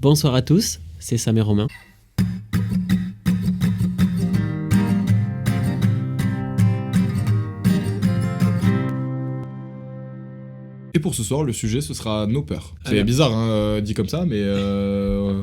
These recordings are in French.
Bonsoir à tous, c'est Sam et Romain. Et pour ce soir, le sujet, ce sera nos peurs. C'est Alors- bizarre, hein, dit comme ça, mais...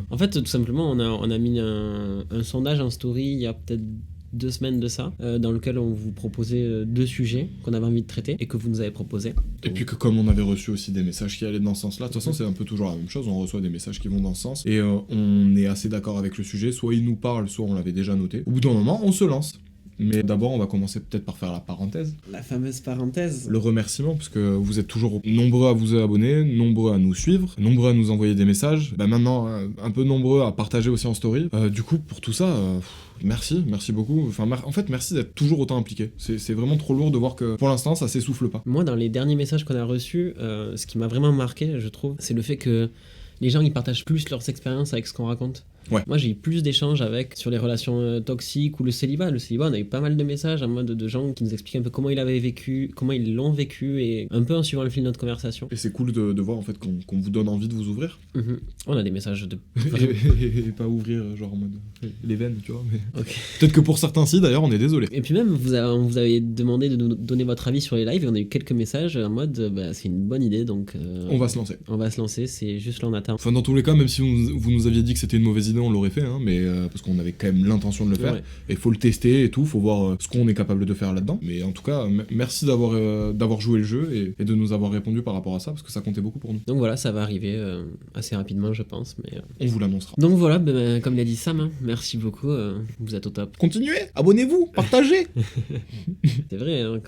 En fait, tout simplement, on a mis un sondage en story il y a peut-être 2 semaines de ça, dans lequel on vous proposait 2 sujets qu'on avait envie de traiter et que vous nous avez proposés. Et puis que comme on avait reçu aussi des messages qui allaient dans ce sens-là, de toute façon c'est un peu toujours la même chose, on reçoit des messages qui vont dans ce sens, et on est assez d'accord avec le sujet, soit il nous parle, soit on l'avait déjà noté. Au bout d'un moment, on se lance. Mais d'abord, on va commencer peut-être par faire la parenthèse. La fameuse parenthèse. Le remerciement, parce que vous êtes toujours nombreux à vous abonner, nombreux à nous suivre, nombreux à nous envoyer des messages, maintenant un peu nombreux à partager aussi en story. Du coup, pour tout ça, merci beaucoup. Enfin, en fait, merci d'être toujours autant impliqué. C'est vraiment trop lourd de voir que pour l'instant, ça s'essouffle pas. Moi, dans les derniers messages qu'on a reçus, ce qui m'a vraiment marqué, je trouve, c'est le fait que les gens ils partagent plus leurs expériences avec ce qu'on raconte. Ouais. Moi j'ai eu plus d'échanges sur les relations toxiques ou le célibat. Le célibat, on a eu pas mal de messages en mode de gens qui nous expliquaient un peu comment ils l'avaient vécu, comment ils l'ont vécu, et un peu en suivant le fil de notre conversation. Et c'est cool de voir en fait qu'on vous donne envie de vous ouvrir. On a des messages de... et pas ouvrir genre en mode les veines, tu vois. Mais... Ok. Peut-être que pour certains si, d'ailleurs, on est désolé. Et puis même, on vous avait demandé de nous donner votre avis sur les lives et on a eu quelques messages en mode c'est une bonne idée, donc On va se lancer. on va se lancer, c'est juste là on attend. Enfin, dans tous les cas, même si vous nous aviez dit que c'était une mauvaise idée, on l'aurait fait, hein, mais parce qu'on avait quand même l'intention de le faire. Ouais. Et faut le tester et tout, faut voir ce qu'on est capable de faire là-dedans. Mais en tout cas, merci d'avoir joué le jeu et de nous avoir répondu par rapport à ça, parce que ça comptait beaucoup pour nous. Donc voilà, ça va arriver assez rapidement je pense. Mais, On vous l'annoncera. Donc voilà, comme l'a dit Sam, hein, merci beaucoup, vous êtes au top. Continuez, abonnez-vous, partagez. C'est vrai, hein,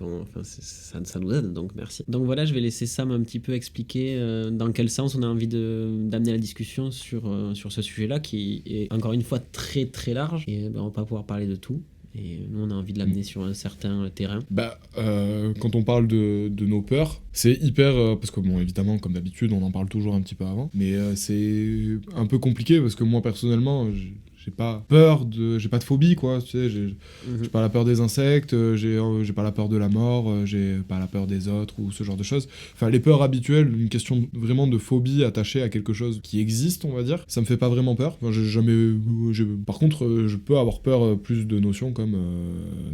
ça nous aide, donc merci. Donc voilà, je vais laisser Sam un petit peu expliquer dans quel sens on a envie d'amener la discussion sur ce sujet-là, qui est encore une fois très très large, et on va pas pouvoir parler de tout. Et nous, on a envie de l'amener sur un certain terrain. Quand on parle de nos peurs, c'est hyper... parce que bon, évidemment, comme d'habitude, on en parle toujours un petit peu avant, mais c'est un peu compliqué, parce que moi, personnellement... J'ai pas peur j'ai pas de phobie, quoi, tu sais, j'ai pas la peur des insectes, j'ai pas la peur de la mort, j'ai pas la peur des autres ou ce genre de choses. Enfin, les peurs habituelles, une question vraiment de phobie attachée à quelque chose qui existe, on va dire, ça me fait pas vraiment peur. Enfin, par contre, je peux avoir peur plus de notions comme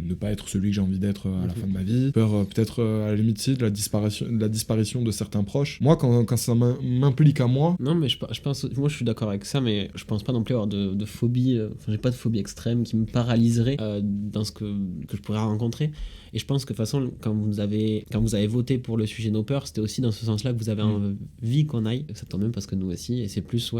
ne pas être celui que j'ai envie d'être à la fin de ma vie, peur peut-être à la limite de la disparition de certains proches. Moi, quand ça m'implique à moi... Non, mais je pense, moi je suis d'accord avec ça, mais je pense pas non plus avoir de phobie. Enfin, j'ai pas de phobie extrême qui me paralyserait dans ce que je pourrais rencontrer. Et je pense que de toute façon, quand vous avez voté pour le sujet de nos peurs, c'était aussi dans ce sens-là que vous avez envie qu'on aille. Ça tombe même parce que nous aussi, et c'est plus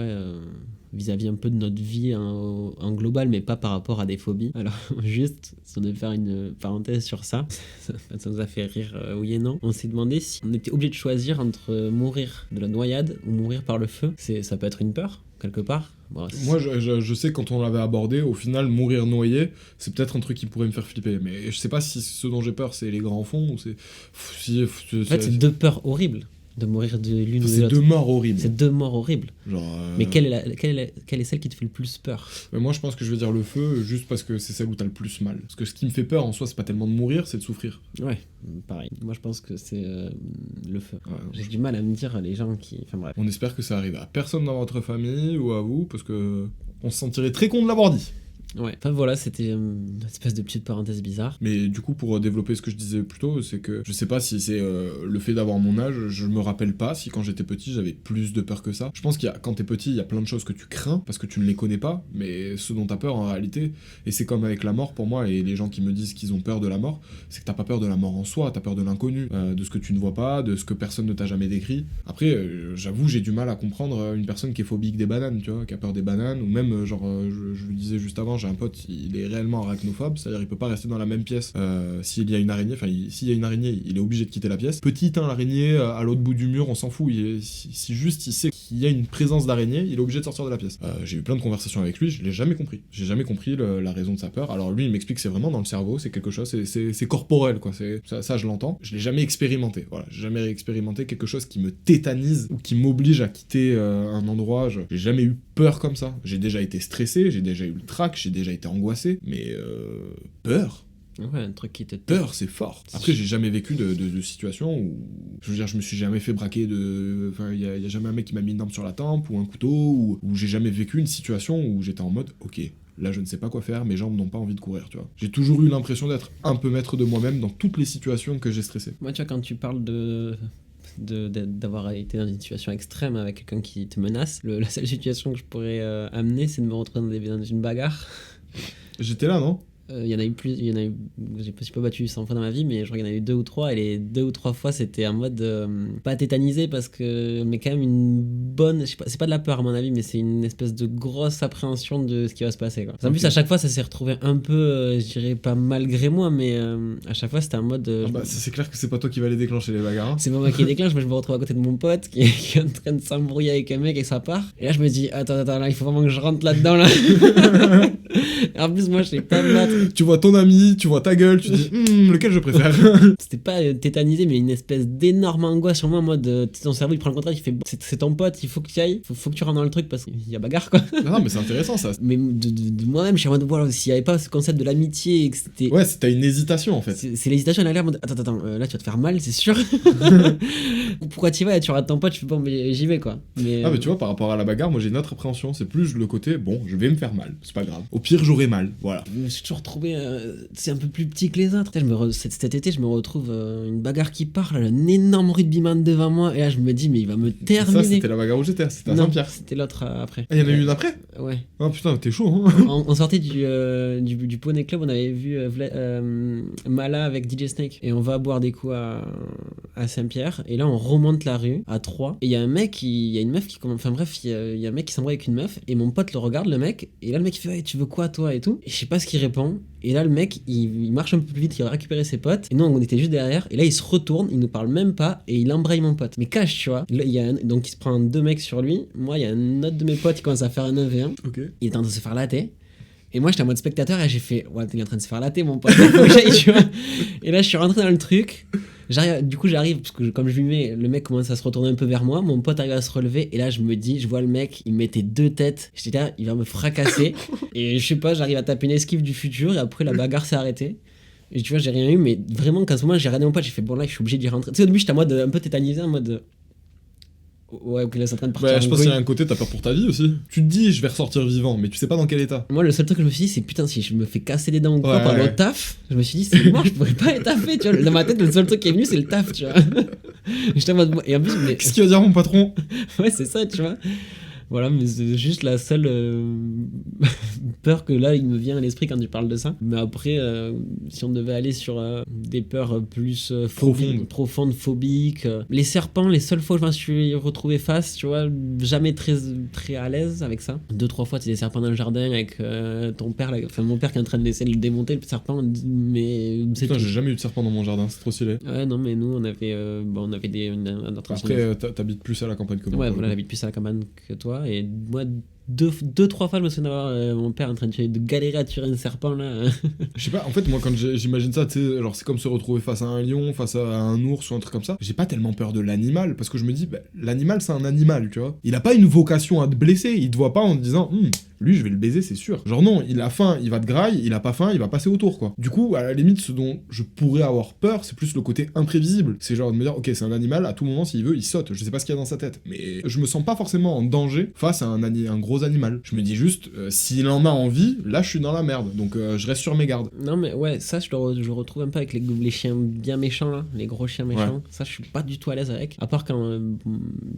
vis-à-vis un peu de notre vie en global, mais pas par rapport à des phobies. Alors juste, si on devait faire une parenthèse sur ça, ça nous a fait rire, oui et non. On s'est demandé si on était obligé de choisir entre mourir de la noyade ou mourir par le feu. Ça peut être une peur quelque part. Bon, moi je sais que quand on l'avait abordé, au final mourir noyé c'est peut-être un truc qui pourrait me faire flipper, mais je sais pas si ce dont j'ai peur c'est les grands fonds ou c'est... En fait c'est 2 peurs horribles de mourir de l'une ou de l'autre. C'est 2 morts horribles. C'est 2 morts horribles. Genre, mais quelle est celle qui te fait le plus peur? Mais moi je pense que je vais dire le feu juste parce que c'est celle où t'as le plus mal. Parce que ce qui me fait peur en soi c'est pas tellement de mourir, c'est de souffrir. Ouais, pareil. Moi je pense que c'est le feu. Ouais, j'ai du mal à me dire les gens qui... Enfin bref. On espère que ça arrive à personne dans votre famille ou à vous, parce que on se sentirait très con de l'avoir dit. Ouais, enfin voilà, c'était une espèce de petite parenthèse bizarre. Mais du coup, pour développer ce que je disais plus tôt, c'est que je sais pas si c'est le fait d'avoir mon âge, je me rappelle pas si quand j'étais petit j'avais plus de peur que ça. Je pense quand t'es petit, il y a plein de choses que tu crains parce que tu ne les connais pas, mais ce dont t'as peur en réalité, et c'est comme avec la mort pour moi, et les gens qui me disent qu'ils ont peur de la mort, c'est que t'as pas peur de la mort en soi, t'as peur de l'inconnu, de ce que tu ne vois pas, de ce que personne ne t'a jamais décrit. Après, j'avoue, j'ai du mal à comprendre une personne qui est phobique des bananes, tu vois, qui a peur des bananes, ou même, genre, je le disais juste avant, j'ai un pote, il est réellement arachnophobe, c'est-à-dire il peut pas rester dans la même pièce s'il y a une araignée, enfin s'il y a une araignée, il est obligé de quitter la pièce. Petite, hein, l'araignée à l'autre bout du mur, on s'en fout, si juste il sait qu'il y a une présence d'araignée, il est obligé de sortir de la pièce. J'ai eu plein de conversations avec lui, je l'ai jamais compris. J'ai jamais compris la raison de sa peur. Alors lui, il m'explique que c'est vraiment dans le cerveau, c'est quelque chose, c'est corporel, quoi. Ça, je l'entends. Je l'ai jamais expérimenté, voilà. J'ai jamais expérimenté quelque chose qui me tétanise ou qui m'oblige à quitter un endroit. J'ai jamais eu peur comme ça. J'ai déjà été stressé, j'ai déjà eu le trac, j'ai déjà été angoissé, mais peur Ouais, un truc qui te... Peur, c'est fort. Après, j'ai jamais vécu de situation où... Je veux dire, je me suis jamais fait braquer de... Enfin, y a jamais un mec qui m'a mis une arme sur la tempe ou un couteau, ou j'ai jamais vécu une situation où j'étais en mode, ok, là je ne sais pas quoi faire, mes jambes n'ont pas envie de courir, tu vois. J'ai toujours eu l'impression d'être un peu maître de moi-même dans toutes les situations que j'ai stressé. Moi, tu vois, quand tu parles d'avoir été dans une situation extrême avec quelqu'un qui te menace, la seule situation que je pourrais amener, c'est de me retrouver dans une bagarre. J'étais là, non? Il y en a eu plus, j'ai pas battu 100 fois dans ma vie, mais je crois qu'il y en a eu 2 ou 3, et les 2 ou 3 fois c'était en mode pas tétanisé, mais quand même une bonne, je sais pas, c'est pas de la peur à mon avis, mais c'est une espèce de grosse appréhension de ce qui va se passer, quoi. En plus, à chaque fois ça s'est retrouvé un peu, je dirais pas malgré moi, mais à chaque fois c'était en mode c'est clair que c'est pas toi qui va les déclencher les bagarres, hein. C'est pas moi qui les déclenche, mais je me retrouve à côté de mon pote qui est en train de s'embrouiller avec un mec et ça part, et là je me dis attends, là il faut vraiment que je rentre là-dedans là. Et en plus moi je sais pas me battre. Tu vois ton ami, tu vois ta gueule, tu dis lequel je préfère. C'était pas tétanisé, mais une espèce d'énorme angoisse sur moi en mode ton cerveau il prend le contrôle, il fait c'est ton pote, il faut que tu y ailles, faut que tu rentres dans le truc parce qu'il y a bagarre, quoi. Non, mais c'est intéressant ça. Mais de moi-même je suis en mode voilà, s'il y avait pas ce concept de l'amitié et que c'était... Ouais, t'as une hésitation en fait. C'est l'hésitation, elle a l'air en mode attends, là tu vas te faire mal, c'est sûr. Pourquoi tu y vas et tu rates ton pote, je fais bon mais j'y vais, quoi. Mais tu vois, par rapport à la bagarre, moi j'ai une autre appréhension, c'est plus le côté bon, je vais me faire mal, c'est pas grave. Au pire j'aurai mal, voilà. Je me suis toujours retrouvé c'est un peu plus petit que les autres. Cet été, je me retrouve une bagarre qui part, là, un énorme rugbyman devant moi, et là je me dis mais il va me terminer. Ça c'était la bagarre où j'étais, c'était à Saint-Pierre. C'était l'autre après. Ah, il y en a eu une après? Ouais. Oh putain, t'es chaud, hein. On sortait du Poney Club, on avait vu Mala avec DJ Snake, et on va boire des coups à Saint-Pierre, et là on remonte la rue à 3, et il y a un mec, il y a une meuf qui commence, enfin bref, il y a un mec qui s'embrouille avec une meuf, et mon pote le regarde, le mec, et là le mec il fait ouais, tu veux quoi toi et tout, et je sais pas ce qu'il répond, et là le mec il marche un peu plus vite, il va récupérer ses potes, et nous on était juste derrière, et là il se retourne, il nous parle même pas, et il embraye mon pote, mais cache, tu vois. Là, donc il se prend 2 mecs sur lui, moi il y a un autre de mes potes qui commence à faire un 1v1, okay. Il est en train de se faire latter. Et moi j'étais en mode spectateur et j'ai fait ouais, t'es en train de se faire latter mon pote, faut que j'aille, tu vois. Et là je suis rentré dans le truc, j'arrive parce que comme je lui mets, le mec commence à se retourner un peu vers moi, mon pote arrive à se relever, et là je me dis, je vois le mec, il mettait 2 têtes, j'étais là, il va me fracasser. Et je sais pas, j'arrive à taper une esquive du futur, et après la bagarre s'est arrêtée. Et tu vois, j'ai rien eu, mais vraiment qu'à ce moment j'ai regardé mon pote, j'ai fait bon là je suis obligé d'y rentrer. Tu sais, au début j'étais en mode un peu tétanisé, en mode ouais, ok, là c'est en train de partir. Ouais, je pense qu'il y a un côté, t'as peur pour ta vie aussi. Tu te dis, je vais ressortir vivant, mais tu sais pas dans quel état. Moi, le seul truc que je me suis dit, c'est putain, si je me fais casser les dents ou quoi par le taf, je me suis dit, c'est mort, je pourrais pas être taffé, tu vois. Dans ma tête, le seul truc qui est venu, c'est le taf, tu vois. J'étais en mode. Et en plus, mais... Qu'est-ce qu'il va dire mon patron? Ouais, c'est ça, tu vois. Voilà, mais c'est juste la seule peur que là, il me vient à l'esprit quand tu parles de ça. Mais après, si on devait aller sur des peurs plus profondes, phobiques, les serpents, les seules fois où je me suis retrouvé face, tu vois, jamais très à l'aise avec ça. 2-3 fois, tu des serpents dans le jardin avec ton père, enfin mon père qui est en train de laisser le démonter, le serpent, mais c'est putain, j'ai jamais eu de serpent dans mon jardin, c'est trop stylé. Ouais, non, mais nous, on avait Après, t'habites plus à la campagne que moi. Ouais, voilà, j'habite plus à la campagne que toi. Et moi, 2-3 fois, je me souviens d'avoir mon père en train de galérer à tuer un serpent, là. Je sais pas, en fait, moi, quand j'imagine ça, tu sais, genre, c'est comme se retrouver face à un lion, face à un ours ou un truc comme ça. J'ai pas tellement peur de l'animal, parce que je me dis, bah, l'animal, c'est un animal, tu vois. Il a pas une vocation à te blesser, il te voit pas en te disant, lui, je vais le baiser, c'est sûr. Genre, non, il a faim, il va te grailler, il a pas faim, il va passer autour, quoi. Du coup, à la limite, ce dont je pourrais avoir peur, c'est plus le côté imprévisible. C'est genre de me dire, ok, c'est un animal, à tout moment, s'il veut, il saute. Je sais pas ce qu'il y a dans sa tête. Mais je me sens pas forcément en danger face à un gros animal. Je me dis juste, s'il en a envie, là, je suis dans la merde. Donc, je reste sur mes gardes. Non, mais ouais, ça, je retrouve un peu avec les chiens bien méchants, là. Les gros chiens méchants. Ouais. Ça, je suis pas du tout à l'aise avec. À part quand,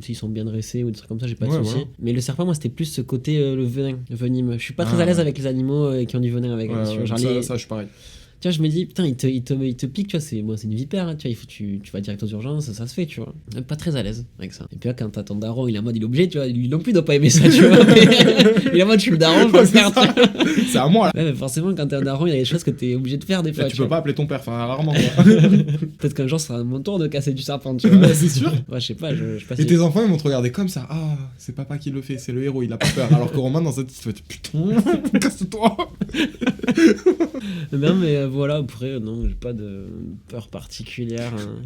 s'ils sont bien dressés ou des trucs comme ça, j'ai pas de soucis. Voilà. Mais le serpent, moi, c'était plus ce côté, le venin. Venimeux. Je suis pas très à l'aise avec les animaux qui ont du venin avec. Ouais, genre ça, je suis pareil. Tu vois, je me dis, putain, il te pique, tu vois, c'est une vipère, hein, tu vois, tu vas direct aux urgences, ça se fait, tu vois. Pas très à l'aise avec ça. Et puis là, quand t'as ton daron, il est en mode, il est obligé, tu vois, lui non plus, il doit pas aimer ça, tu vois. Il est en mode, je suis le daron, je dois le faire. C'est à moi, là. Ouais, mais forcément, quand t'es un daron, il y a des choses que t'es obligé de faire des fois. Là, tu peux pas appeler ton père, enfin, rarement, quoi. Peut-être qu'un jour, ce sera mon tour de casser du serpent, tu vois. Bah, c'est sûr. Ouais, je sais pas, je sais pas. Et tes enfants, ils vont te regarder comme ça. Ah, c'est papa qui le fait, c'est le héros, il a pas peur. Alors que Romain, dans cette histoire, putain, casse-toi. Non, mais voilà, après, non, j'ai pas de peur particulière. Hein.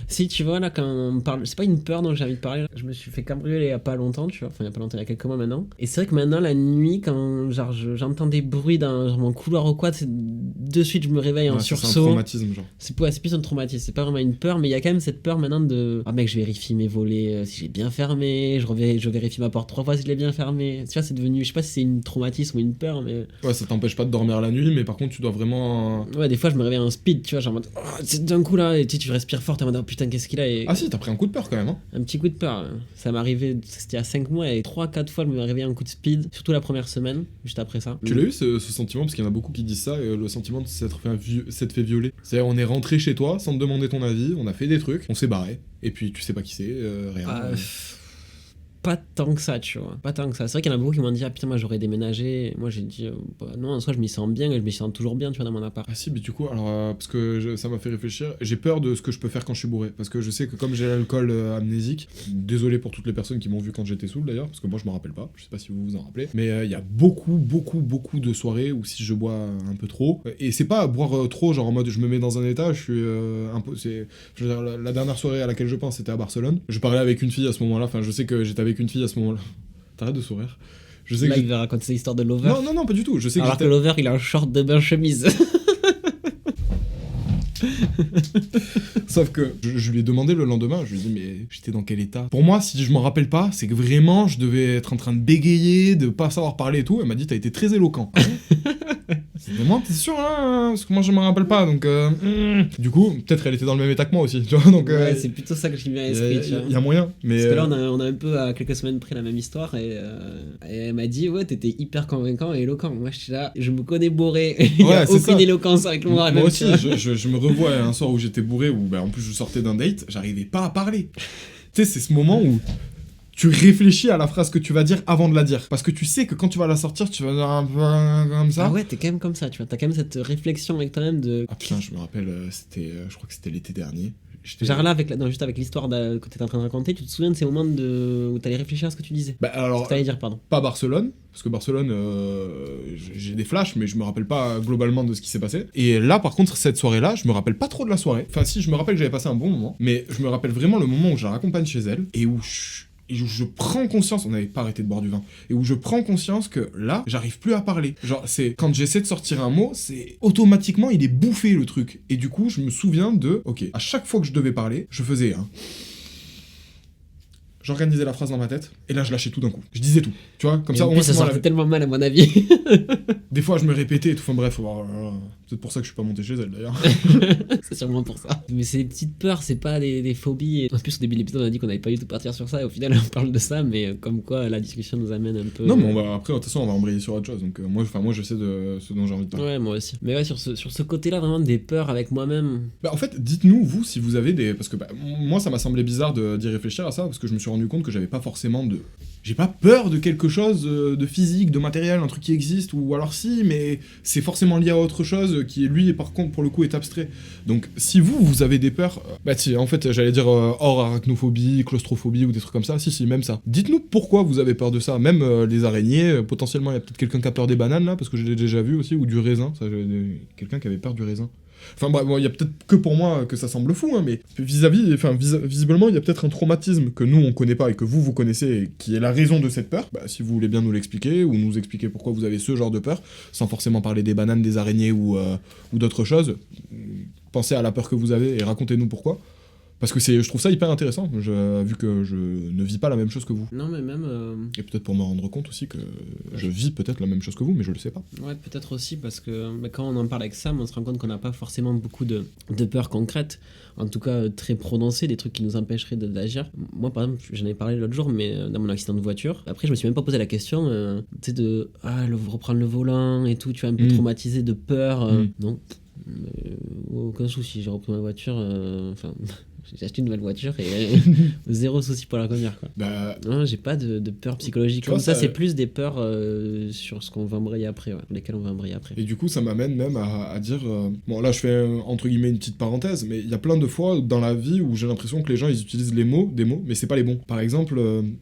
Si tu vois, là, quand on parle, c'est pas une peur dont j'ai envie de parler. Je me suis fait cambrioler il y a pas longtemps, tu vois. Enfin, il y a pas longtemps, il y a quelques mois maintenant. Et c'est vrai que maintenant, la nuit, quand genre, j'entends des bruits dans genre, mon couloir ou quoi, de suite, je me réveille en sursaut. C'est un traumatisme, genre. C'est plus un traumatisme. C'est pas vraiment une peur, mais il y a quand même cette peur maintenant de. Ah, mec, je vérifie mes volets si j'ai bien fermé. Je vérifie ma porte 3 fois si je l'ai bien fermé. Tu vois, c'est devenu. Je sais pas si c'est une traumatisme ou une peur, mais. Ouais, ça t'empêche pas de dormir la nuit, mais par contre, tu dois vraiment. Ouais, des fois, je me réveille en speed, tu vois, genre en mode. Oh, d'un coup là, et tu respires fort, t'es en mode. Oh, putain, qu'est-ce qu'il a et... Ah si, t'as pris un coup de peur quand même, hein. Un petit coup de peur. Ça m'est arrivé, c'était il y a 5 mois, et 3-4 fois, je me suis réveillé un coup de speed, surtout la première semaine, juste après ça. Tu l'as eu ce sentiment, parce qu'il y en a beaucoup qui disent ça, le sentiment de s'être fait violer. C'est-à-dire, on est rentré chez toi sans te demander ton avis, on a fait des trucs, on s'est barré, et puis tu sais pas qui c'est, rien. Pas tant que ça, tu vois. Pas tant que ça. C'est vrai qu'il y en a beaucoup qui m'ont dit, ah putain, moi j'aurais déménagé. Moi j'ai dit, non, en soi je m'y sens bien et je m'y sens toujours bien, tu vois, dans mon appart. Ah si, mais du coup, alors, parce que ça m'a fait réfléchir, j'ai peur de ce que je peux faire quand je suis bourré. Parce que je sais que comme j'ai l'alcool amnésique, désolé pour toutes les personnes qui m'ont vu quand j'étais saoul d'ailleurs, parce que moi je m'en rappelle pas, je sais pas si vous vous en rappelez, mais il y a beaucoup de soirées où si je bois un peu trop, et c'est pas boire trop, genre en mode je me mets dans un état, je suis un peu. Je veux dire, la dernière soirée à laquelle je pense, c'était à Barcelone. Je parlais avec une fille à ce moment-là, enfin je sais que j'étais avec une fille à ce moment-là. T'arrêtes de sourire. Je sais là, que il va raconter ses histoires de lover. Non, pas du tout. Je sais alors que lover, il a un short de bain chemise. Sauf que je lui ai demandé le lendemain, je lui ai dit mais j'étais dans quel état? Pour moi, si je m'en rappelle pas, c'est que vraiment je devais être en train de bégayer, de pas savoir parler et tout. Elle m'a dit t'as été très éloquent. C'est vraiment, t'es sûr là? Parce que moi je m'en rappelle pas, donc du coup, peut-être elle était dans le même état que moi aussi, tu vois, donc... Ouais, c'est plutôt ça que je viens à l'esprit, tu vois. Il y a moyen, mais... Parce que là, on a un peu, à quelques semaines près, la même histoire, et elle m'a dit, ouais, t'étais hyper convaincant et éloquent. Moi, je suis là, je me connais bourré, il y a aucune éloquence avec moi. Moi aussi, je me revois un soir où j'étais bourré, où en plus je sortais d'un date, j'arrivais pas à parler. Tu sais, c'est ce moment où... tu réfléchis à la phrase que tu vas dire avant de la dire. Parce que tu sais que quand tu vas la sortir, tu vas dire un peu comme ça. Ah ouais, t'es quand même comme ça, tu vois. T'as quand même cette réflexion avec toi-même de... Ah putain, je me rappelle, je crois que c'était l'été dernier. Genre là, juste avec l'histoire que t'étais en train de raconter, tu te souviens de ces moments où t'allais réfléchir à ce que tu disais? Bah alors, t'allais dire, pardon. Pas Barcelone, parce que Barcelone, j'ai des flashs, mais je me rappelle pas globalement de ce qui s'est passé. Et là, par contre, cette soirée-là, je me rappelle pas trop de la soirée. Enfin si, je me rappelle que j'avais passé un bon moment, mais je me rappelle vraiment le moment où je la raccompagne chez elle, et où je prends conscience, on n'avait pas arrêté de boire du vin, et où je prends conscience que là, j'arrive plus à parler. Genre, c'est quand j'essaie de sortir un mot, c'est automatiquement, il est bouffé le truc. Et du coup, je me souviens ok, à chaque fois que je devais parler, je faisais j'organisais la phrase dans ma tête, et là je lâchais tout d'un coup. Je disais tout, tu vois, comme et ça au moins ça sortait tellement mal à mon avis. Des fois je me répétais et tout, enfin bref, peut-être pour ça que je suis pas monté chez elle d'ailleurs. C'est sûrement pour ça. Mais c'est des petites peurs, c'est pas des phobies. En plus au début de l'épisode on a dit qu'on allait pas du tout partir sur ça, et au final on parle de ça, mais comme quoi la discussion nous amène un peu... Non mais après de toute façon on va embrayer sur autre chose, donc moi je sais de ce dont j'ai envie de parler. Ouais, moi aussi. Mais ouais, sur ce côté-là vraiment des peurs avec moi-même. Bah en fait, dites-nous vous si vous avez des... Parce que moi ça m'a semblé bizarre d'y réfléchir à ça, parce que je me suis rendu compte que j'avais pas forcément de... J'ai pas peur de quelque chose de physique, de matériel, un truc qui existe, ou alors si, mais c'est forcément lié à autre chose qui, lui, par contre, pour le coup, est abstrait. Donc, si vous avez des peurs, en fait, j'allais dire hors arachnophobie, claustrophobie ou des trucs comme ça, si, même ça. Dites-nous pourquoi vous avez peur de ça, même les araignées, potentiellement, il y a peut-être quelqu'un qui a peur des bananes, là, parce que je l'ai déjà vu aussi, ou du raisin, quelqu'un qui avait peur du raisin. Enfin bref, il y a peut-être que pour moi que ça semble fou, hein, mais visiblement, il y a peut-être un traumatisme que nous on connaît pas et que vous connaissez et qui est la raison de cette peur. Si vous voulez bien nous l'expliquer ou nous expliquer pourquoi vous avez ce genre de peur, sans forcément parler des bananes, des araignées ou d'autres choses, pensez à la peur que vous avez et racontez-nous pourquoi. Parce que je trouve ça hyper intéressant, vu que je ne vis pas la même chose que vous. Non, mais même... Et peut-être pour me rendre compte aussi que je vis peut-être la même chose que vous, mais je le sais pas. Ouais, peut-être aussi, parce que quand on en parle avec Sam, on se rend compte qu'on n'a pas forcément beaucoup de peurs concrètes, en tout cas très prononcées, des trucs qui nous empêcheraient d'agir. Moi, par exemple, j'en ai parlé l'autre jour, mais dans mon accident de voiture. Après, je me suis même pas posé la question, tu sais, reprendre le volant et tout, tu vois, un peu traumatisé de peur. Non, aucun souci, j'ai repris ma voiture, j'ai acheté une nouvelle voiture et zéro souci pour la conduire, quoi. Non, j'ai pas de peur psychologique comme ça, c'est plus des peurs sur ce qu'on va embrayer après, sur lesquelles on va embrayer après. Et du coup, ça m'amène même à dire... bon, là, je fais entre guillemets une petite parenthèse, mais il y a plein de fois dans la vie où j'ai l'impression que les gens, ils utilisent des mots, mais c'est pas les bons. Par exemple,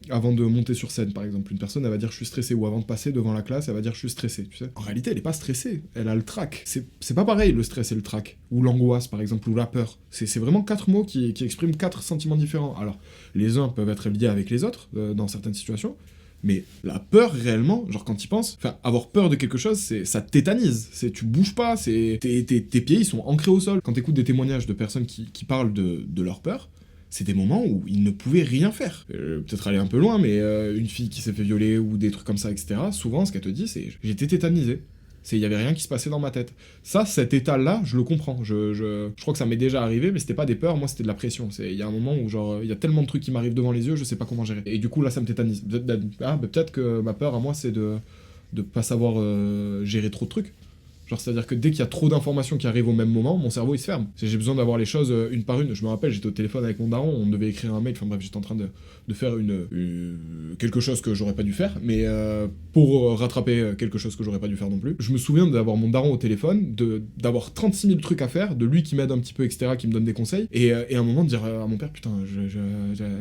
avant de monter sur scène, par exemple, une personne, elle va dire « je suis stressé », ou avant de passer devant la classe, elle va dire « je suis stressé », tu sais. En réalité, elle est pas stressée, elle a le trac. C'est pas pareil, le stress et le trac. Ou l'angoisse, par exemple, ou la peur. C'est vraiment 4 mots qui qui expriment 4 sentiments différents. Alors, les uns peuvent être liés avec les autres, dans certaines situations, mais la peur, réellement, genre quand tu y penses, avoir peur de quelque chose, ça te tétanise, tu bouges pas, tes pieds, ils sont ancrés au sol. Quand t'écoutes des témoignages de personnes qui parlent de leur peur, c'est des moments où ils ne pouvaient rien faire. Peut-être aller un peu loin, mais une fille qui s'est fait violer ou des trucs comme ça, etc., souvent, ce qu'elle te dit, c'est « j'étais tétanisé ». Il y avait rien qui se passait dans ma tête. Ça, cet état-là, je le comprends. Je crois que ça m'est déjà arrivé, mais c'était pas des peurs, moi c'était de la pression. Il y a un moment où genre il y a tellement de trucs qui m'arrivent devant les yeux, je sais pas comment gérer. Et du coup là, ça me tétanise. Peut-être que ma peur à moi, c'est de pas savoir gérer trop de trucs. Genre, c'est-à-dire que dès qu'il y a trop d'informations qui arrivent au même moment, mon cerveau il se ferme. J'ai besoin d'avoir les choses une par une. Je me rappelle, j'étais au téléphone avec mon daron, on devait écrire un mail, enfin bref, j'étais en train de faire quelque chose que j'aurais pas dû faire, mais pour rattraper quelque chose que j'aurais pas dû faire non plus. Je me souviens d'avoir mon daron au téléphone, d'avoir 36 000 trucs à faire, de lui qui m'aide un petit peu, etc., qui me donne des conseils, et à un moment de dire à mon père, putain,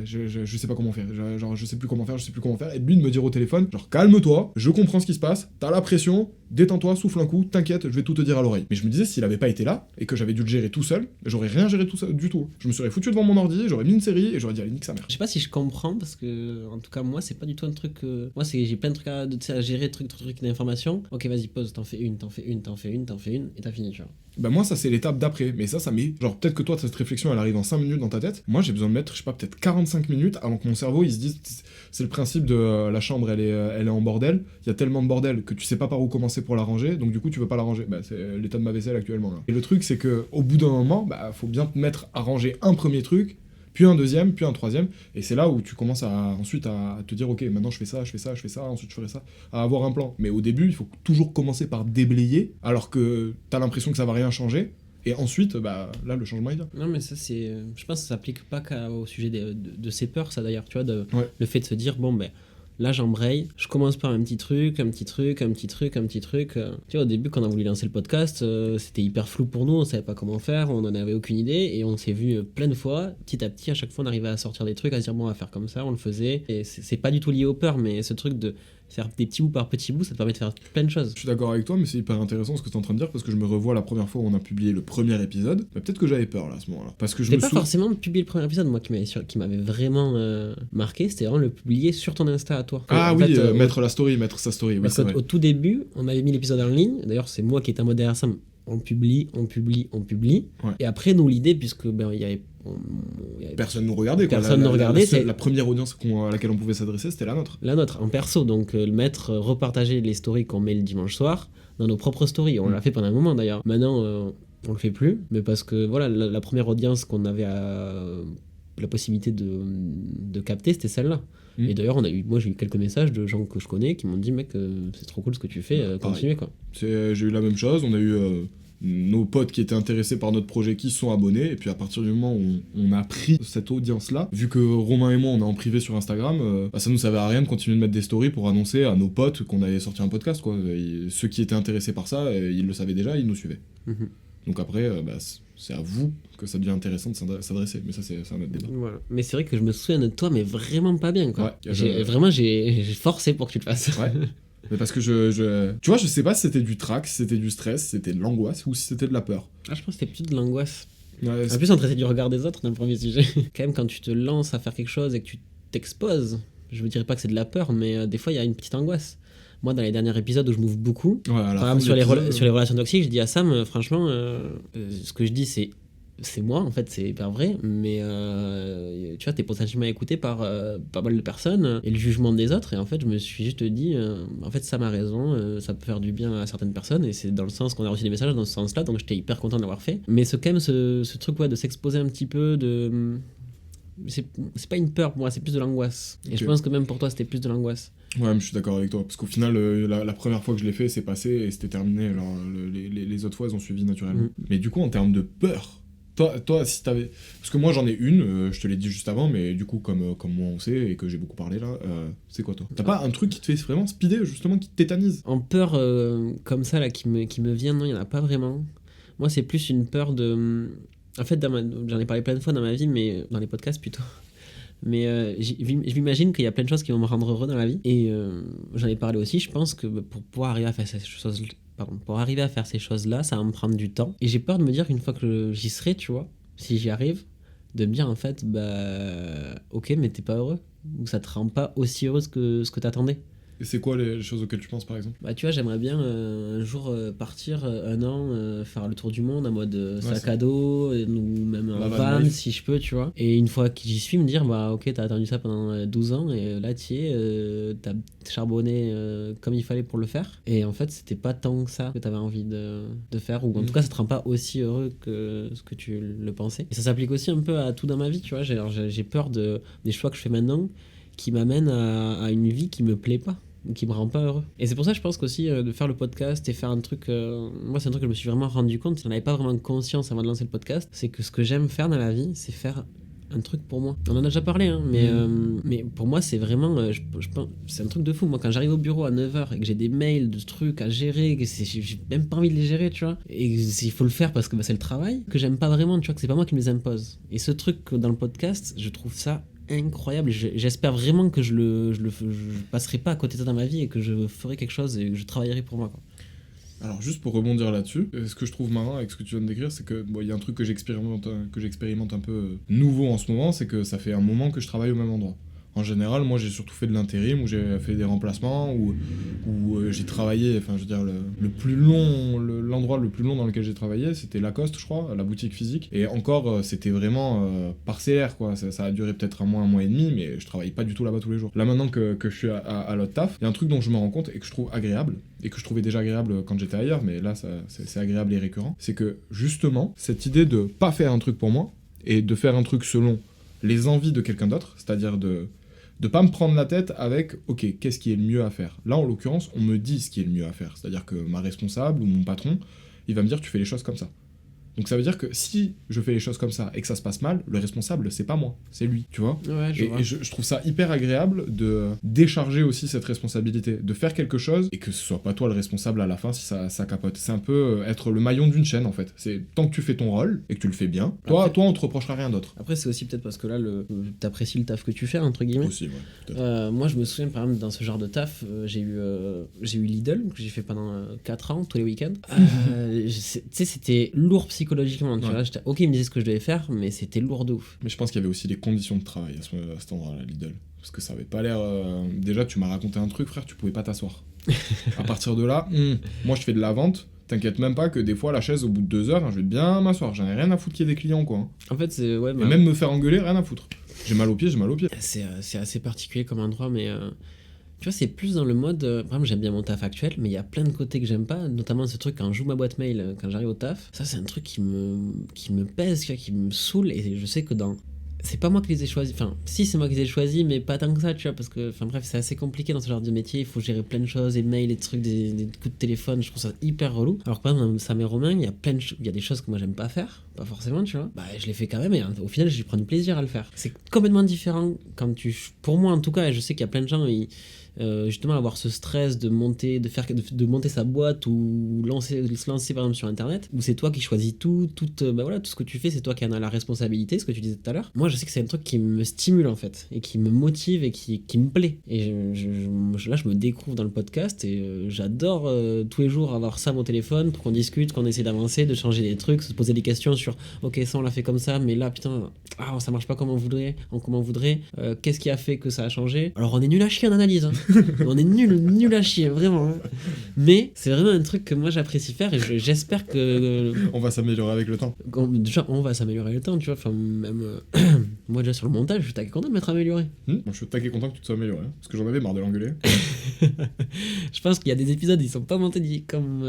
je sais pas comment faire, genre je sais plus comment faire, et de lui de me dire au téléphone, genre calme-toi, je comprends ce qui se passe, t'as la pression, détends-toi, souffle un coup, t'inquiète, je vais tout te dire à l'oreille. Mais je me disais, s'il avait pas été là, et que j'avais dû le gérer tout seul, j'aurais rien géré tout seul du tout. Je me serais foutu devant mon ordi, j'aurais mis une série, et j'aurais dit, allez, nique sa mère. Je sais pas si je comprends, parce que, en tout cas, moi, c'est pas du tout un truc... Moi, j'ai plein de trucs à gérer, trucs d'informations. Ok, vas-y, pause, t'en fais une, et t'as fini, tu vois. Bah moi ça c'est l'étape d'après, mais ça met... Genre peut-être que toi cette réflexion elle arrive en 5 minutes dans ta tête, moi j'ai besoin de mettre, je sais pas, peut-être 45 minutes avant que mon cerveau il se dise... C'est le principe de la chambre elle est en bordel, il y a tellement de bordel que tu sais pas par où commencer pour la ranger, donc du coup tu veux pas la ranger. Bah c'est l'état de ma vaisselle actuellement là. Et le truc c'est que au bout d'un moment, bah faut bien te mettre à ranger un premier truc, puis un deuxième, puis un troisième, et c'est là où tu commences ensuite à te dire ok, maintenant je fais ça, ensuite je ferai ça, à avoir un plan. Mais au début, il faut toujours commencer par déblayer, alors que t'as l'impression que ça va rien changer, et ensuite, bah là, le changement il vient. Non mais ça c'est... Je pense que ça s'applique pas qu'au sujet de ces peurs, ça d'ailleurs, tu vois, Ouais. le fait de se dire, bon ben... Là, j'embraye, je commence par un petit truc. Tu vois, au début, quand on a voulu lancer le podcast, c'était hyper flou pour nous, on savait pas comment faire, on en avait aucune idée, et on s'est vu plein de fois, petit à petit, à chaque fois, on arrivait à sortir des trucs, à se dire, bon, on va faire comme ça, on le faisait. Et c'est pas du tout lié aux peurs, mais ce truc de faire des petits bouts par petits bouts, ça te permet de faire plein de choses. Je suis d'accord avec toi, mais c'est hyper intéressant ce que tu es en train de dire, parce que je me revois la première fois où on a publié le premier épisode. Bah, peut-être que j'avais peur là à ce moment-là. Parce que je C'était pas forcément de publier le premier épisode, moi, qui m'avait vraiment marqué, c'était vraiment le publier sur ton Insta à toi. Ah oui, mettre sa story, oui, parce c'est vrai. qu'au tout début, on avait mis l'épisode en ligne, d'ailleurs c'est moi qui étais en mode derrière ça, on publie. Ouais. Et après, nous, l'idée, puisque il y avait personne nous regardait. Personne nous regardait. La première audience à laquelle on pouvait s'adresser, c'était la nôtre. La nôtre, en perso. Donc, le mettre, repartager les stories qu'on met le dimanche soir dans nos propres stories. On l'a fait pendant un moment, d'ailleurs. Maintenant, on le fait plus. Mais parce que, voilà, la première audience qu'on avait la possibilité de capter, c'était celle-là. Et d'ailleurs, j'ai eu quelques messages de gens que je connais qui m'ont dit, mec, c'est trop cool ce que tu fais, continue, quoi. J'ai eu la même chose. On a eu... nos potes qui étaient intéressés par notre projet qui se sont abonnés, et puis à partir du moment où on a pris cette audience-là, vu que Romain et moi on est en privé sur Instagram, ça nous servait à rien de continuer de mettre des stories pour annoncer à nos potes qu'on avait sorti un podcast, quoi. Et ceux qui étaient intéressés par ça, ils le savaient déjà, ils nous suivaient. Donc après, c'est à vous que ça devient intéressant de s'adresser, mais ça c'est un autre débat. Voilà. Mais c'est vrai que je me souviens de toi, mais vraiment pas bien, quoi. Ouais, j'ai forcé pour que tu le fasses. Ouais. Mais parce que tu vois, je sais pas si c'était du trac, si c'était du stress, si c'était de l'angoisse ou si c'était de la peur. Ah, je pense que c'était plus de l'angoisse. Ouais, en plus, on traitait du regard des autres dans le premier sujet. Quand même, quand tu te lances à faire quelque chose et que tu t'exposes, je ne dirais pas que c'est de la peur, mais des fois, il y a une petite angoisse. Moi, dans les derniers épisodes où je m'ouvre beaucoup, par exemple sur les relations toxiques, je dis à Sam, franchement, ce que je dis, c'est moi, en fait, c'est hyper vrai, mais tu vois, t'es potentiellement écouté par pas mal de personnes et le jugement des autres, et en fait, je me suis juste dit, en fait, Sam a raison, ça peut faire du bien à certaines personnes, et c'est dans le sens qu'on a reçu des messages dans ce sens-là, donc j'étais hyper content de l'avoir fait. Mais c'est quand même ce truc, ouais, de s'exposer un petit peu, c'est pas une peur pour moi, c'est plus de l'angoisse. Et je pense que même pour toi, c'était plus de l'angoisse. Ouais, mais je suis d'accord avec toi, parce qu'au final, la première fois que je l'ai fait, c'est passé et c'était terminé. Alors, les autres fois, elles ont suivi naturellement. Mais du coup, en termes de peur, toi, si t'avais... Parce que moi, j'en ai une, je te l'ai dit juste avant, mais du coup, comme moi, on sait, et que j'ai beaucoup parlé là, c'est quoi, toi? T'as pas un truc qui te fait vraiment speeder, justement, qui te tétanise? En peur comme ça, là, qui me vient, non, il y en a pas vraiment. Moi, c'est plus une peur de... En fait, j'en ai parlé plein de fois dans ma vie, mais dans les podcasts, plutôt. Mais je m'imagine qu'il y a plein de choses qui vont me rendre heureux dans la vie. Et j'en ai parlé aussi, je pense que pour pouvoir arriver à faire ces choses-là, ça va me prendre du temps. Et j'ai peur de me dire qu'une fois que j'y serai, tu vois, si j'y arrive, de me dire en fait, ok, mais t'es pas heureux, ou ça te rend pas aussi heureux que ce que t'attendais. Et c'est quoi les choses auxquelles tu penses, par exemple? Tu vois, j'aimerais bien un jour partir un an, faire le tour du monde en mode sac c'est- à dos, ou même en La van van life. si je peux, tu vois. Et une fois que j'y suis, me dire, ok, t'as attendu ça pendant 12 ans et là tu y es, t'as charbonné comme il fallait pour le faire. Et en fait, c'était pas tant que ça que t'avais envie de faire, ou en tout cas, ça te rend pas aussi heureux que ce que tu le pensais. Et ça s'applique aussi un peu à tout dans ma vie, tu vois. J'ai peur des choix que je fais maintenant qui m'amènent à une vie qui me plaît pas, qui me rend pas heureux. Et c'est pour ça que je pense qu'aussi de faire le podcast et faire un truc, moi c'est un truc que je me suis vraiment rendu compte, j'en avais pas vraiment conscience avant de lancer le podcast, c'est que ce que j'aime faire dans la vie, c'est faire un truc pour moi. On en a déjà parlé, hein, mais pour moi c'est vraiment, je pense, c'est un truc de fou. Moi quand j'arrive au bureau à 9h et que j'ai des mails de trucs à gérer, j'ai même pas envie de les gérer, tu vois, et il faut le faire parce que c'est le travail, que j'aime pas vraiment, tu vois, que c'est pas moi qui me les impose. Et ce truc dans le podcast, je trouve ça incroyable. J'espère vraiment que je passerai pas à côté de ça dans ma vie et que je ferai quelque chose et que je travaillerai pour moi, quoi. Alors juste pour rebondir là-dessus, ce que je trouve marrant avec ce que tu viens de décrire, c'est que il y a un truc que j'expérimente un peu nouveau en ce moment, c'est que ça fait un moment que je travaille au même endroit. En général, moi j'ai surtout fait de l'intérim, où j'ai fait des remplacements, où j'ai travaillé, enfin je veux dire, l'endroit le plus long dans lequel j'ai travaillé, c'était Lacoste, je crois, la boutique physique. Et encore, c'était vraiment parcellaire, quoi. Ça a duré peut-être un mois et demi, mais je travaillais pas du tout là-bas tous les jours. Là maintenant que je suis à l'autre taf, il y a un truc dont je me rends compte et que je trouve agréable, et que je trouvais déjà agréable quand j'étais ailleurs, mais là c'est agréable et récurrent, c'est que justement, cette idée de pas faire un truc pour moi, et de faire un truc selon les envies de quelqu'un d'autre, c'est-à-dire de pas me prendre la tête avec, ok, qu'est-ce qui est le mieux à faire. Là, en l'occurrence, on me dit ce qui est le mieux à faire. C'est-à-dire que ma responsable ou mon patron, il va me dire, tu fais les choses comme ça. Donc ça veut dire que si je fais les choses comme ça et que ça se passe mal, le responsable, c'est pas moi, c'est lui, tu vois. Ouais, Et je trouve ça hyper agréable de décharger aussi cette responsabilité, de faire quelque chose et que ce soit pas toi le responsable à la fin si ça capote. C'est un peu être le maillon d'une chaîne en fait. C'est tant que tu fais ton rôle et que tu le fais bien, toi on te reprochera rien d'autre. Après, c'est aussi peut-être parce que là, t'apprécies le taf que tu fais, entre guillemets. Aussi, ouais. Peut-être. Moi, je me souviens, par exemple, dans ce genre de taf, j'ai eu Lidl, que j'ai fait pendant 4 ans, tous les week-ends. Tu sais, c'était lourd psychologiquement, tu Ouais. vois. Ok, il me disait ce que je devais faire, mais c'était lourd de ouf. Mais je pense qu'il y avait aussi les conditions de travail à cet endroit-là, Lidl. Parce que ça avait pas l'air... Déjà, tu m'as raconté un truc, frère, tu pouvais pas t'asseoir. À partir de là, moi je fais de la vente, t'inquiète même pas que des fois la chaise, au bout de 2 heures, je vais bien m'asseoir. J'en ai rien à foutre qu'il y ait des clients, quoi. En fait, c'est... Ouais, Et même me faire engueuler, rien à foutre. J'ai mal aux pieds. C'est assez particulier comme endroit, mais... Tu vois, c'est plus dans le mode... par exemple, j'aime bien mon taf actuel, mais il y a plein de côtés que j'aime pas, notamment ce truc quand j'ouvre ma boîte mail, quand j'arrive au taf. Ça, c'est un truc qui me pèse, tu vois, qui me saoule, et je sais que c'est pas moi qui les ai choisis, enfin, si c'est moi qui les ai choisis, mais pas tant que ça, tu vois, parce que, enfin bref, c'est assez compliqué dans ce genre de métier, il faut gérer plein de choses, des mails, des trucs, des coups de téléphone, je trouve ça hyper relou. Alors que par exemple, dans Sam et Romain, il y a des choses que moi j'aime pas faire, pas forcément, tu vois, je les fais quand même, et au final, je prends du plaisir à le faire. C'est complètement différent quand pour moi en tout cas, et je sais qu'il y a plein de gens, justement avoir ce stress de monter sa boîte ou se lancer par exemple sur internet où c'est toi qui choisis tout ce que tu fais, c'est toi qui en as la responsabilité, ce que tu disais tout à l'heure. Moi je sais que c'est un truc qui me stimule en fait et qui me motive et qui me plaît, et là je me découvre dans le podcast et j'adore tous les jours avoir ça à mon téléphone pour qu'on discute, qu'on essaie d'avancer, de changer des trucs, se poser des questions sur ok, ça on l'a fait comme ça, mais là putain ça marche pas comme on voudrait, qu'est-ce qui a fait que ça a changé. Alors on est nul à chier en analyse, hein. On est nul à chier, vraiment. Mais c'est vraiment un truc que moi j'apprécie faire et j'espère que... On va s'améliorer avec le temps. Déjà, on va s'améliorer le temps, tu vois. Enfin, même... moi, déjà, sur le montage, je suis taqué content de m'être amélioré. Moi, je suis taqué content que tu te sois amélioré, hein, parce que j'en avais marre de l'engueuler. Je pense qu'il y a des épisodes, ils sont pas montés comme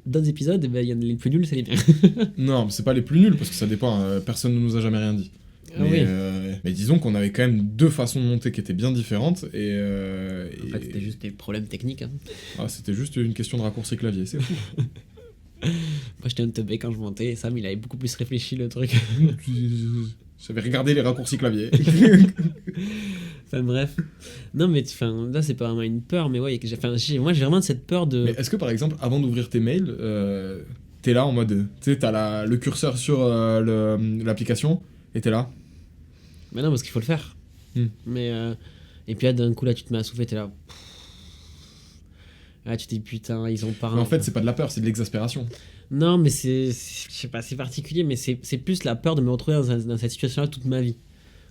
d'autres épisodes, et il y en a les plus nuls, c'est les miens. Non, mais c'est pas les plus nuls, parce que ça dépend, personne ne nous a jamais rien dit. Mais disons qu'on avait quand même 2 façons de monter qui étaient bien différentes et en fait, c'était juste des problèmes techniques, hein. C'était juste une question de raccourci clavier, c'est fou. Moi j'étais un teubé quand je montais et Sam il avait beaucoup plus réfléchi le truc. J'avais regardé les raccourcis clavier. Enfin bref. Non mais là c'est pas vraiment une peur, mais ouais, moi j'ai vraiment cette peur de... Mais est-ce que par exemple, avant d'ouvrir tes mails, t'es là en mode... Tu sais, t'as le curseur sur l'application et t'es là. Mais non, parce qu'il faut le faire. Et puis là, d'un coup, là, tu te mets à souffler, t'es là. Ah, tu te dis putain, ils ont pas. Mais en fait, c'est pas de la peur, c'est de l'exaspération. Non, mais je sais pas, c'est particulier, mais c'est plus la peur de me retrouver dans cette situation-là toute ma vie.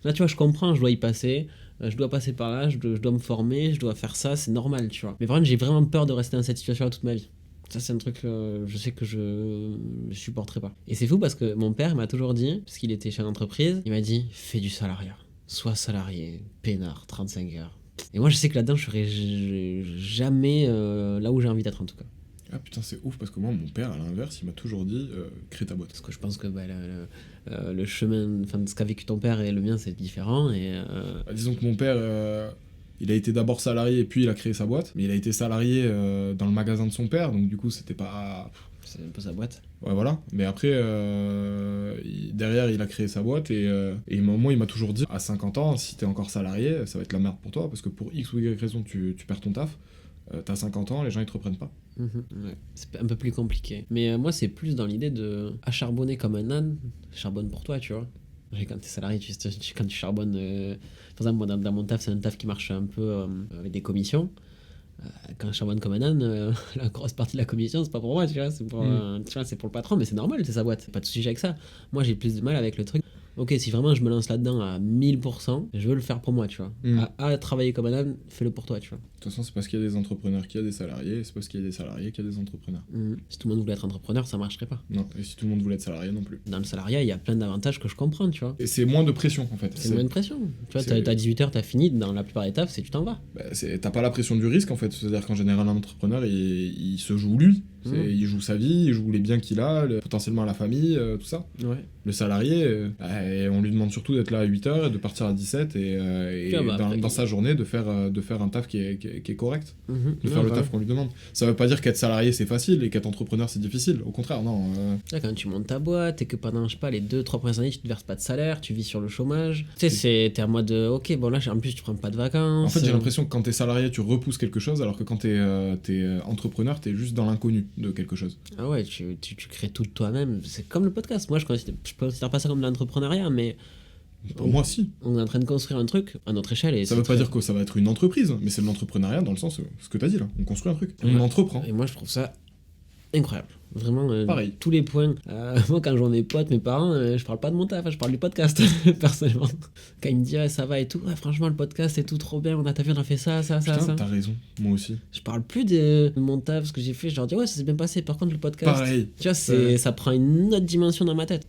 Là, tu vois, je comprends, je dois y passer, je dois passer par là, je dois me former, je dois faire ça, c'est normal, tu vois. Mais vraiment, j'ai vraiment peur de rester dans cette situation-là toute ma vie. Ça, c'est un truc que je sais que je supporterai pas. Et c'est fou parce que mon père m'a toujours dit, parce qu'il était chef d'entreprise, il m'a dit fais du salariat, sois salarié, peinard, 35 heures. Et moi, je sais que là-dedans, je serai jamais là où j'ai envie d'être en tout cas. Ah putain, c'est ouf parce que moi, mon père, à l'inverse, il m'a toujours dit crée ta boîte. Parce que je pense que le chemin, enfin, de ce qu'a vécu ton père et le mien, c'est différent. Et Disons que mon père, il a été d'abord salarié et puis il a créé sa boîte. Mais il a été salarié dans le magasin de son père, donc du coup, c'était pas. c'est un peu sa boîte. Ouais, voilà. Mais après, derrière, il a créé sa boîte et moi, il m'a toujours dit à 50 ans, si t'es encore salarié, ça va être la merde pour toi parce que pour X ou Y raison, tu perds ton taf. T'as 50 ans, les gens ils te reprennent pas. Ouais. C'est un peu plus compliqué. Mais moi, c'est plus dans l'idée de charbonner comme un âne, charbonne pour toi, tu vois. Quand t'es salarié, quand tu charbonnes. Par exemple, moi, dans mon taf, c'est un taf qui marche un peu avec des commissions. Quand je charbonne comme un âne, la grosse partie de la commission, c'est pas pour moi, tu vois, c'est pour le patron, mais c'est normal, c'est sa boîte. Pas de sujet avec ça. Moi, j'ai plus de mal avec le truc. Ok, si vraiment je me lance là-dedans à 1000%, je veux le faire pour moi, tu vois. À travailler comme un âne, fais-le pour toi, tu vois. De toute façon, c'est parce qu'il y a des entrepreneurs qu'il y a des salariés, et c'est parce qu'il y a des salariés qu'il y a des entrepreneurs. Si tout le monde voulait être entrepreneur, ça marcherait pas. Non, et si tout le monde voulait être salarié non plus. Dans le salariat, il y a plein d'avantages que je comprends, tu vois. Et c'est moins de pression en fait. C'est moins de pression. Tu vois, t'as 18h, t'as fini, dans la plupart des tafs, c'est tu t'en vas. Bah, t'as pas la pression du risque en fait. C'est-à-dire qu'en général, un entrepreneur, il se joue lui. Il joue sa vie, il joue les biens qu'il a, potentiellement la famille, tout ça. Ouais. Le salarié, on lui demande surtout d'être là à 8h et de partir à 17 et dans sa journée de faire un taf qui est correct. De faire le taf qu'on lui demande. Ça veut pas dire qu'être salarié c'est facile et qu'être entrepreneur c'est difficile. Au contraire, non. Là, quand tu montes ta boîte et que pendant, je sais pas, les 2-3 premières années, tu te verses pas de salaire, tu vis sur le chômage. Tu sais, t'es en mode, ok, bon là, en plus, tu prends pas de vacances. En fait, j'ai l'impression que quand t'es salarié, tu repousses quelque chose, alors que quand t'es entrepreneur, t'es juste dans l'inconnu de quelque chose. Ah ouais, tu crées tout de toi-même. C'est comme le podcast. Moi, je considère pas ça comme de l'entrepreneuriat, mais. Pour moi, si. On est en train de construire un truc à notre échelle. Et ça veut pas dire que ça va être une entreprise, mais c'est de l'entrepreneuriat dans le sens, ce que t'as dit là. On construit un truc. On entreprend. Et moi, je trouve ça incroyable. Vraiment, pareil. Tous les points. Moi, quand je vois mes potes, mes parents, je parle pas de mon taf, je parle du podcast, personnellement. Quand ils me disent ça va et tout, franchement, le podcast c'est tout trop bien, t'as vu, on a fait ça. Putain, t'as raison, moi aussi. Je parle plus de mon taf, ce que j'ai fait, je leur dis ouais, ça s'est bien passé, par contre, le podcast. Pareil. Tu vois, ça prend une autre dimension dans ma tête.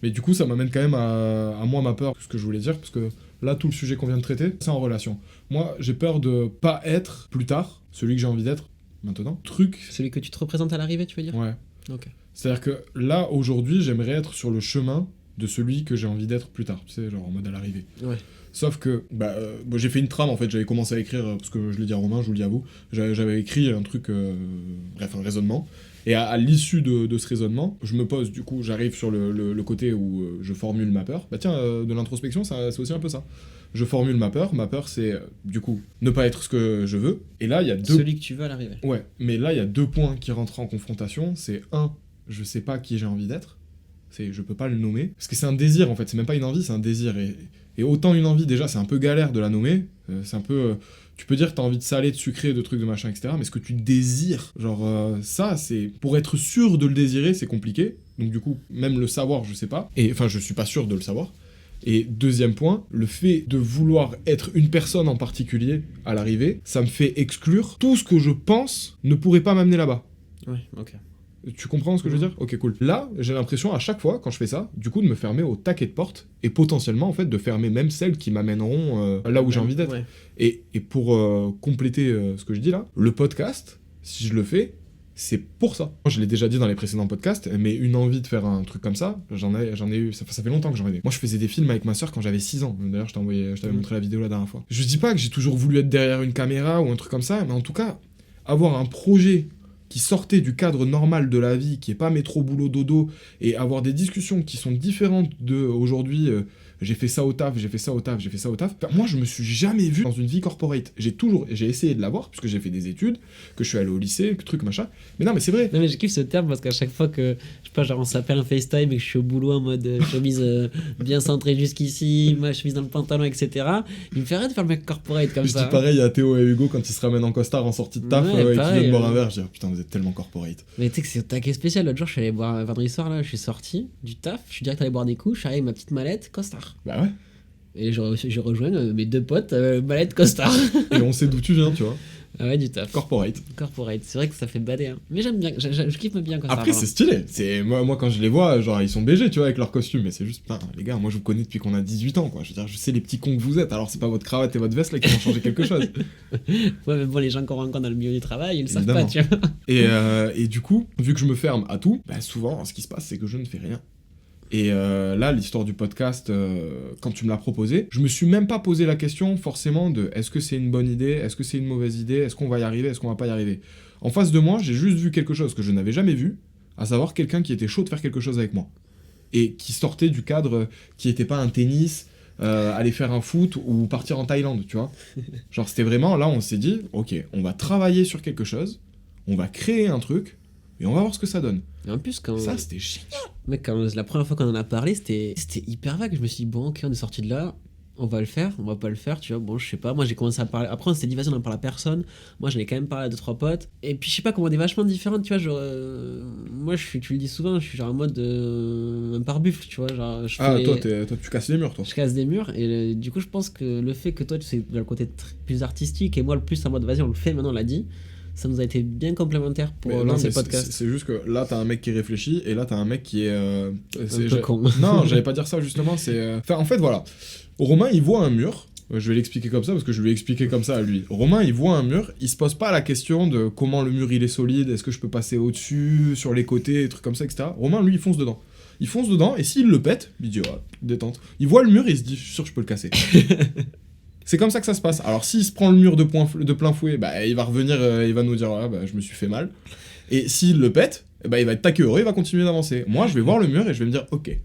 Mais du coup, ça m'amène quand même à moi ma peur, ce que je voulais dire, parce que là, tout le sujet qu'on vient de traiter, c'est en relation. Moi, j'ai peur de pas être plus tard celui que j'ai envie d'être maintenant. Celui que tu te représentes à l'arrivée, tu veux dire? Ouais. Ok. C'est-à-dire que là, aujourd'hui, j'aimerais être sur le chemin de celui que j'ai envie d'être plus tard, tu sais, genre en mode à l'arrivée. Ouais. Sauf que j'ai fait une trame en fait, j'avais commencé à écrire, parce que je l'ai dit à Romain, je vous le dis à vous, j'avais écrit un truc, bref, un raisonnement. Et à l'issue de ce raisonnement, je me pose, du coup, j'arrive sur le côté où je formule ma peur. Bah tiens, de l'introspection, c'est aussi un peu ça. Je formule ma peur c'est, du coup, ne pas être ce que je veux. Et là, il y a Celui que tu veux à l'arrivée. Ouais, mais là, il y a 2 points qui rentrent en confrontation. C'est 1, je sais pas qui j'ai envie d'être. Je peux pas le nommer. Parce que c'est un désir, en fait, c'est même pas une envie, c'est un désir. Et autant une envie, déjà, c'est un peu galère de la nommer. C'est un peu... tu peux dire que t'as envie de salé, de sucré, de trucs, de machin, etc. Mais ce que tu désires, genre, ça, c'est... Pour être sûr de le désirer, c'est compliqué. Donc du coup, même le savoir, je sais pas. Et enfin, je suis pas sûr de le savoir. Et deuxième point, le fait de vouloir être une personne en particulier à l'arrivée, ça me fait exclure tout ce que je pense ne pourrait pas m'amener là-bas. Ouais, ok. Tu comprends ce que je veux dire? Ok, cool. Là, j'ai l'impression à chaque fois, quand je fais ça, du coup, de me fermer au taquet de porte, et potentiellement, en fait, de fermer même celles qui m'amèneront là où j'ai envie d'être. Ouais. Et pour compléter ce que je dis là, le podcast, si je le fais, c'est pour ça. Moi, je l'ai déjà dit dans les précédents podcasts, mais une envie de faire un truc comme ça, j'en ai eu, ça fait longtemps que j'en ai. Moi, je faisais des films avec ma soeur quand j'avais 6 ans. D'ailleurs, je t'avais montré la vidéo la dernière fois. Je dis pas que j'ai toujours voulu être derrière une caméra ou un truc comme ça, mais en tout cas, avoir un projet qui sortait du cadre normal de la vie, qui est pas métro boulot dodo, et avoir des discussions qui sont différentes de aujourd'hui, j'ai fait ça au taf, j'ai fait ça au taf, j'ai fait ça au taf. Moi, je me suis jamais vu dans une vie corporate. J'ai essayé de l'avoir, puisque j'ai fait des études, que je suis allé au lycée, que truc, machin. Mais non, mais c'est vrai. Non, mais je kiffe ce terme parce qu'à chaque fois que, je sais pas, genre on s'appelle un FaceTime et que je suis au boulot en mode chemise bien centrée jusqu'ici, ma chemise dans le pantalon, etc., il me fait rire de faire le mec corporate comme Je ça. dis pareil à Théo et Hugo quand ils se ramènent en costard en sortie de taf Ouais, et qu'ils pareil, viennent boire un verre. Je dis, oh, putain, vous êtes tellement corporate. Mais tu sais que c'est un taquet spécial. L'autre jour, je suis allé boire un vendredi soir, là, je suis sorti du taf, je suis direct allé boire des coups, je suis arrivé avec ma petite mallette, costard. Bah ouais. Et j'ai rejoint mes deux potes, mallette, costard. Et on sait d'où tu viens, tu vois. Ah ouais, du taf. Corporate. Corporate. C'est vrai que ça fait bader. Hein. Mais j'aime bien, je kiffe bien costard. Après, c'est stylé. Moi, quand je les vois, genre, ils sont BG, tu vois, avec leur costume. Mais c'est juste, putain, les gars, moi, je vous connais depuis qu'on a 18 ans, quoi. Je veux dire, je sais les petits cons que vous êtes. Alors, c'est pas votre cravate et votre veste, là, qui vont changer quelque chose. Ouais, mais bon, les gens qu'on rencontre dans le milieu du travail, ils le savent Évidemment. pas, tu vois. Et du coup, vu que je me ferme à tout, bah, souvent, ce qui se passe, c'est que je ne fais rien. Et là, l'histoire du podcast, quand tu me l'as proposé, je me suis même pas posé la question forcément de est-ce que c'est une bonne idée, est-ce que c'est une mauvaise idée, est-ce qu'on va y arriver, est-ce qu'on va pas y arriver. En face de moi, j'ai juste vu quelque chose que je n'avais jamais vu, à savoir quelqu'un qui était chaud de faire quelque chose avec moi. Et qui sortait du cadre qui était pas un tennis, aller faire un foot ou partir en Thaïlande, tu vois. Genre, c'était vraiment, là, on s'est dit, ok, on va travailler sur quelque chose, on va créer un truc, et on va voir ce que ça donne. Et en plus, quand. Ça, c'était génial. Mec, la première fois qu'on en a parlé, c'était hyper vague. Je me suis dit, bon, ok, on est sorti de là, on va le faire, on va pas le faire, tu vois. Bon, je sais pas. Moi, j'ai commencé à parler. Après, on s'était dit, vas-y, on en parle à personne. Moi, j'en ai quand même parlé à 2-3 potes. Et puis, je sais pas comment on est vachement différentes, tu vois. Genre, moi, tu le dis souvent, je suis genre en mode un pare-buffle, tu vois. Genre, Toi, tu casses les murs, toi. je casse des murs. Et du coup, je pense que le fait que toi, tu sais, dans le côté plus artistique et moi, le plus en mode, vas-y, on le fait, maintenant, on l'a dit. Ça nous a été bien complémentaire pour lancer le podcast. C'est juste que là, t'as un mec qui réfléchit et là, t'as un mec qui est. Un peu con. Non, j'allais pas dire ça justement. En fait, voilà. Romain, il voit un mur. Je vais l'expliquer comme ça parce que je lui ai expliqué comme ça à lui. Romain, il voit un mur. Il se pose pas la question de comment le mur il est solide, est-ce que je peux passer au-dessus, sur les côtés, des trucs comme ça, etc. Romain, lui, il fonce dedans. Il fonce dedans et s'il le pète, il dit, ouais, détente. Il voit le mur et il se dit, je suis sûr que je peux le casser. C'est comme ça que ça se passe. Alors s'il se prend le mur de plein fouet, bah, il va revenir, il va nous dire ah, bah, je me suis fait mal. Et s'il le pète, bah, il va être taqué heureux, il va continuer d'avancer. Moi, je vais voir le mur et je vais me dire ok,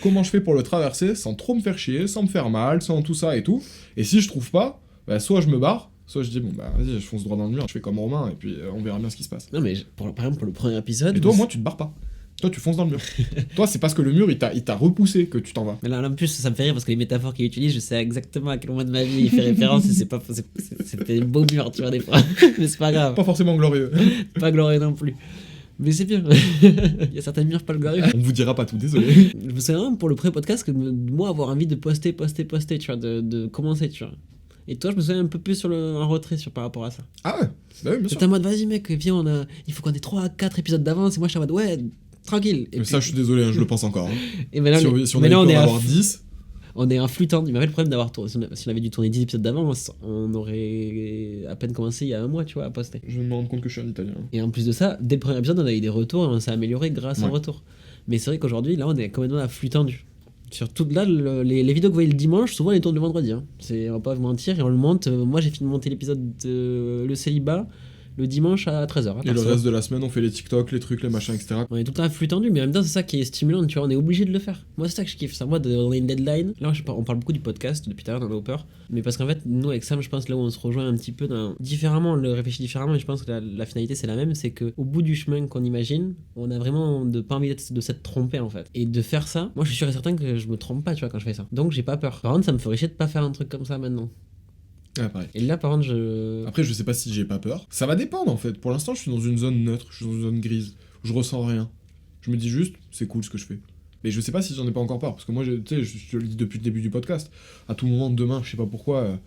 comment je fais pour le traverser sans trop me faire chier, sans me faire mal, sans tout ça et tout. Et si je trouve pas, bah, soit je me barre, soit je dis bon bah vas-y, je fonce droit dans le mur, je fais comme Romain et puis on verra bien ce qui se passe. Non, mais par exemple, pour le premier épisode. Et toi, moi, tu te barres pas. Toi, tu fonces dans le mur. Toi, c'est parce que le mur, il t'a repoussé que tu t'en vas. Mais là, en plus, ça me fait rire parce que les métaphores qu'il utilise, je sais exactement à quel moment de ma vie il fait référence et c'était beau mur, tu vois, des fois. Mais c'est pas grave. Pas forcément glorieux. Pas glorieux non plus. Mais c'est bien. Il y a certains murs pas le glorieux. On vous dira pas tout, désolé. Je me souviens même pour le pré-podcast que moi, avoir envie de poster, tu vois, de commencer, tu vois. Et toi, je me souviens un peu plus en retrait par rapport à ça. Ah ouais, bah oui, bien sûr. T'es en mode, vas-y mec, viens, il faut qu'on ait 3 à 4 épisodes d'avance. Et moi, je suis en mode, ouais, tranquille. Et mais puis, ça, je suis désolé, hein, je le pense encore. Hein. Et maintenant, si on avait pu en avoir 10... On est un flux tendu. Mais en fait, le problème d'avoir tourné, si on avait dû tourner 10 épisodes d'avant, on aurait à peine commencé il y a un mois, tu vois, à poster. Je me rends compte que je suis un Italien. Et en plus de ça, dès le premier épisode, on a eu des retours et on s'est amélioré grâce aux retours. Mais c'est vrai qu'aujourd'hui, là, on est complètement à flux tendu. Surtout là, les vidéos que vous voyez le dimanche, souvent, on les tourne le vendredi. Hein. On va pas vous mentir, et on le monte. Moi, j'ai fini de monter l'épisode de Le Célibat le dimanche à 13h. Et le reste de la semaine, on fait les TikTok, les trucs, les machins, etc. On est tout le temps à flux tendu, mais en même temps, c'est ça qui est stimulant, tu vois, on est obligé de le faire. Moi, c'est ça que je kiffe, ça. Moi, on a une deadline. Là, on parle beaucoup du podcast depuis tout à l'heure dans Hopper, mais parce qu'en fait, nous, avec Sam, je pense là où on se rejoint un petit peu différemment, on le réfléchit différemment, et je pense que la finalité, c'est la même, c'est qu'au bout du chemin qu'on imagine, on a vraiment pas envie de s'être trompé, en fait. Et de faire ça, moi, je suis sûr et certain que je me trompe pas, tu vois, quand je fais ça. Donc, j'ai pas peur. Par contre, ça me ferait chier de pas faire un truc comme ça maintenant. Ah, pareil. Et là, par contre, Après, je sais pas si j'ai pas peur. Ça va dépendre en fait. Pour l'instant, je suis dans une zone neutre, je suis dans une zone grise. Je ressens rien. Je me dis juste, c'est cool ce que je fais. Mais je sais pas si j'en ai pas encore peur. Parce que moi, tu sais, je le dis depuis le début du podcast. À tout moment de demain, je sais pas pourquoi,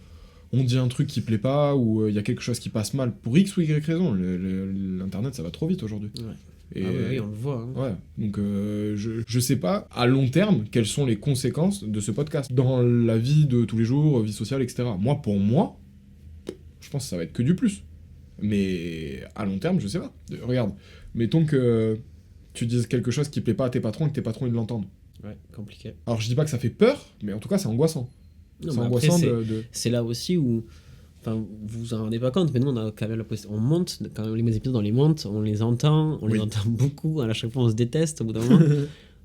on dit un truc qui plaît pas ou il y a quelque chose qui passe mal pour X ou Y raison. L'internet, ça va trop vite aujourd'hui. Ouais. Et oui, on le voit. Hein. Ouais, donc je sais pas à long terme quelles sont les conséquences de ce podcast dans la vie de tous les jours, vie sociale, etc. Pour moi, je pense que ça va être que du plus. Mais à long terme, je sais pas. Regarde, mettons que tu dises quelque chose qui plaît pas à tes patrons et que tes patrons ils l'entendent. Ouais, compliqué. Alors je dis pas que ça fait peur, mais en tout cas c'est angoissant. Non, c'est mais angoissant après, de... C'est là aussi où. Enfin, vous vous en rendez pas compte, mais nous on a quand même la possibilité. On monte, quand les épisodes on les monte, on les entend beaucoup, à chaque fois on se déteste au bout d'un moment.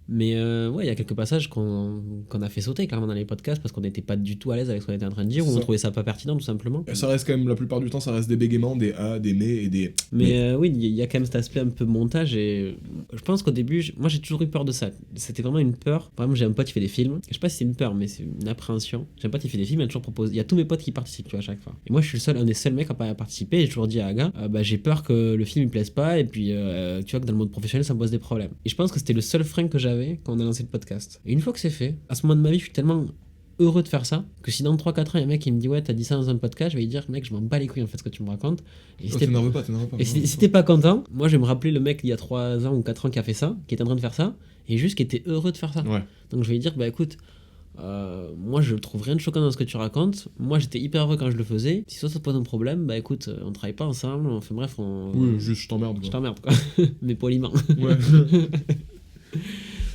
Mais ouais, il y a quelques passages qu'on a fait sauter clairement dans les podcasts parce qu'on n'était pas du tout à l'aise avec ce qu'on était en train de dire, ou on trouvait ça pas pertinent tout simplement. Et ça reste quand même, la plupart du temps, ça reste des bégaiements, des a, des mais et des... Mais oui, il y a quand même cet aspect un peu montage, et je pense qu'au début, moi j'ai toujours eu peur de ça. C'était vraiment une peur. Par exemple, j'ai un pote qui fait des films, je sais pas si c'est une peur, mais c'est une appréhension. J'ai un pote qui fait des films, il a toujours proposé. Il y a tous mes potes qui participent, tu vois, à chaque fois. Et moi, je suis un des seuls mecs à pas participer, et j'ai toujours dit à Aga, bah j'ai peur que le film il me plaise pas, et puis tu vois que dans le monde professionnel, ça me pose des problèmes. Et je pense que c'était le seul frein que j'avais quand on a lancé le podcast. Et une fois que c'est fait, à ce moment de ma vie, je suis tellement heureux de faire ça que si dans 3-4 ans, il y a un mec qui me dit ouais, t'as dit ça dans un podcast, je vais lui dire mec, je m'en bats les couilles en fait ce que tu me racontes. Et si t'énerve pas. Et si t'es pas content, moi je vais me rappeler le mec il y a 3 ans ou 4 ans qui a fait ça, qui était en train de faire ça, et juste qui était heureux de faire ça. Ouais. Donc je vais lui dire bah écoute, moi je trouve rien de choquant dans ce que tu racontes, moi j'étais hyper heureux quand je le faisais, si ça te pose un problème, bah écoute, on travaille pas ensemble, enfin bref, Oui, juste je t'emmerde. Je t'emmerde quoi, mais poliment. Ouais.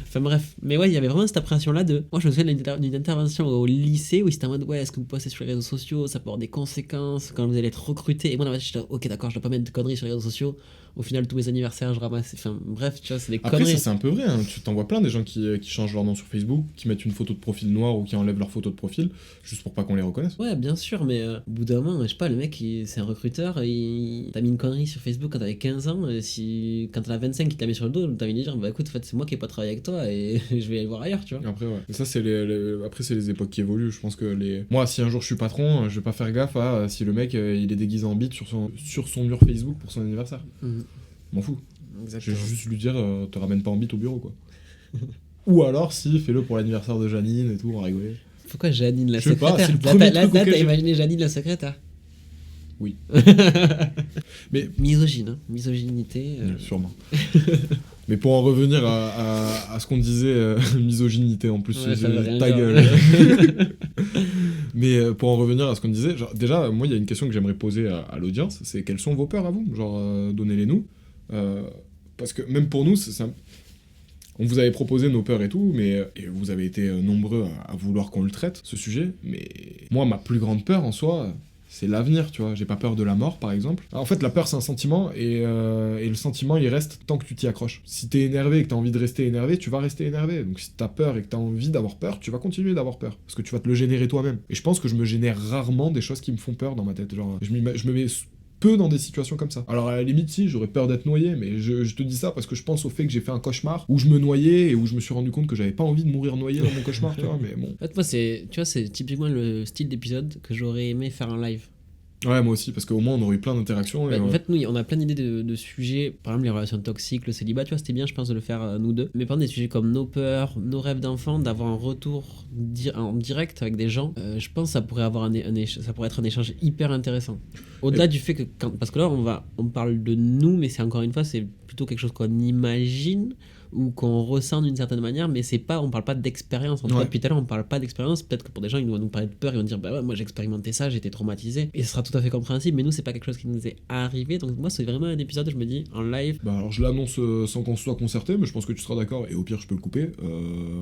Enfin bref, mais ouais, il y avait vraiment cette appréhension-là de... Moi, je me souviens d'une intervention au lycée où ils étaient en mode, ouais, est-ce que vous postez sur les réseaux sociaux, ça peut avoir des conséquences quand vous allez être recruté. Et moi, dans ma tête, j'étais, ok, d'accord, je dois pas mettre de conneries sur les réseaux sociaux. Au final, tous mes anniversaires, je ramasse. Enfin bref, tu vois, c'est des conneries. Après, ça, c'est un peu vrai, hein. Tu t'en vois plein des gens qui changent leur nom sur Facebook, qui mettent une photo de profil noire ou qui enlèvent leur photo de profil, juste pour pas qu'on les reconnaisse. Ouais, bien sûr, mais au bout d'un moment, je sais pas, le mec, c'est un recruteur, t'as mis une connerie sur Facebook quand t'avais 15 ans, quand t'en as 25, il t'a mis sur le dos, t'as envie de dire, bah écoute, en fait, c'est moi qui ai pas travaillé avec toi et je vais aller voir ailleurs, tu vois. Après, ouais. Et ça, c'est après, c'est les époques qui évoluent. Je pense que moi, si un jour je suis patron, je vais pas faire gaffe à si le mec il est déguisé en bite sur son mur Facebook pour son anniversaire. M'en fous. Exactement. Je vais juste lui dire, te ramène pas en bite au bureau, quoi. Ou alors, si, fais-le pour l'anniversaire de Janine et tout, on va rigoler. Pourquoi Janine la Je sais pas, secrétaire? c'est le premier Là, truc t'as imaginé Janine la secrétaire? Oui. Mais misogyne, hein. Misogynité. Sûrement. Mais pour en revenir à ce qu'on disait, misogynité en plus, ouais, ta gueule. Mais pour en revenir à ce qu'on disait, genre, déjà, moi, il y a une question que j'aimerais poser à l'audience, c'est quelles sont vos peurs à vous? Genre, donnez-les-nous. Parce que même pour nous, on vous avait proposé nos peurs et tout, et vous avez été nombreux à vouloir qu'on le traite, ce sujet. Mais moi, ma plus grande peur en soi, c'est l'avenir, tu vois. J'ai pas peur de la mort, par exemple. En fait, la peur, c'est un sentiment, et le sentiment, il reste tant que tu t'y accroches. Si t'es énervé et que t'as envie de rester énervé, tu vas rester énervé. Donc si t'as peur et que t'as envie d'avoir peur, tu vas continuer d'avoir peur. Parce que tu vas te le générer toi-même. Et je pense que je me génère rarement des choses qui me font peur dans ma tête. Genre, je me mets peu dans des situations comme ça. Alors à la limite, si, j'aurais peur d'être noyé, mais je te dis ça parce que je pense au fait que j'ai fait un cauchemar où je me noyais et où je me suis rendu compte que j'avais pas envie de mourir noyé dans mon cauchemar, tu vois, mais bon. En fait, moi, c'est typiquement le style d'épisode que j'aurais aimé faire en live. Ouais, moi aussi, parce qu'au moins on aurait eu plein d'interactions. En fait, nous, on a plein d'idées de sujets, par exemple les relations toxiques, le célibat, tu vois, c'était bien, je pense, de le faire nous deux. Mais par exemple, des sujets comme nos peurs, nos rêves d'enfant, d'avoir un retour en direct avec des gens, je pense que ça pourrait avoir ça pourrait être un échange hyper intéressant. Au-delà du fait que, parce que là, on parle de nous, mais c'est encore une fois, c'est plutôt quelque chose qu'on imagine ou qu'on ressent d'une certaine manière, mais on parle pas d'expérience. En tout cas, depuis tout à l'heure, on parle pas d'expérience. Peut-être que pour des gens, ils vont nous parler de peur, ils vont dire bah ouais, moi j'ai expérimenté ça, j'ai été traumatisé, et ce sera tout à fait compréhensible, mais nous, c'est pas quelque chose qui nous est arrivé. Donc moi, c'est vraiment un épisode où je me dis en live. Bah alors je l'annonce sans qu'on soit concerté, mais je pense que tu seras d'accord, et au pire, je peux le couper.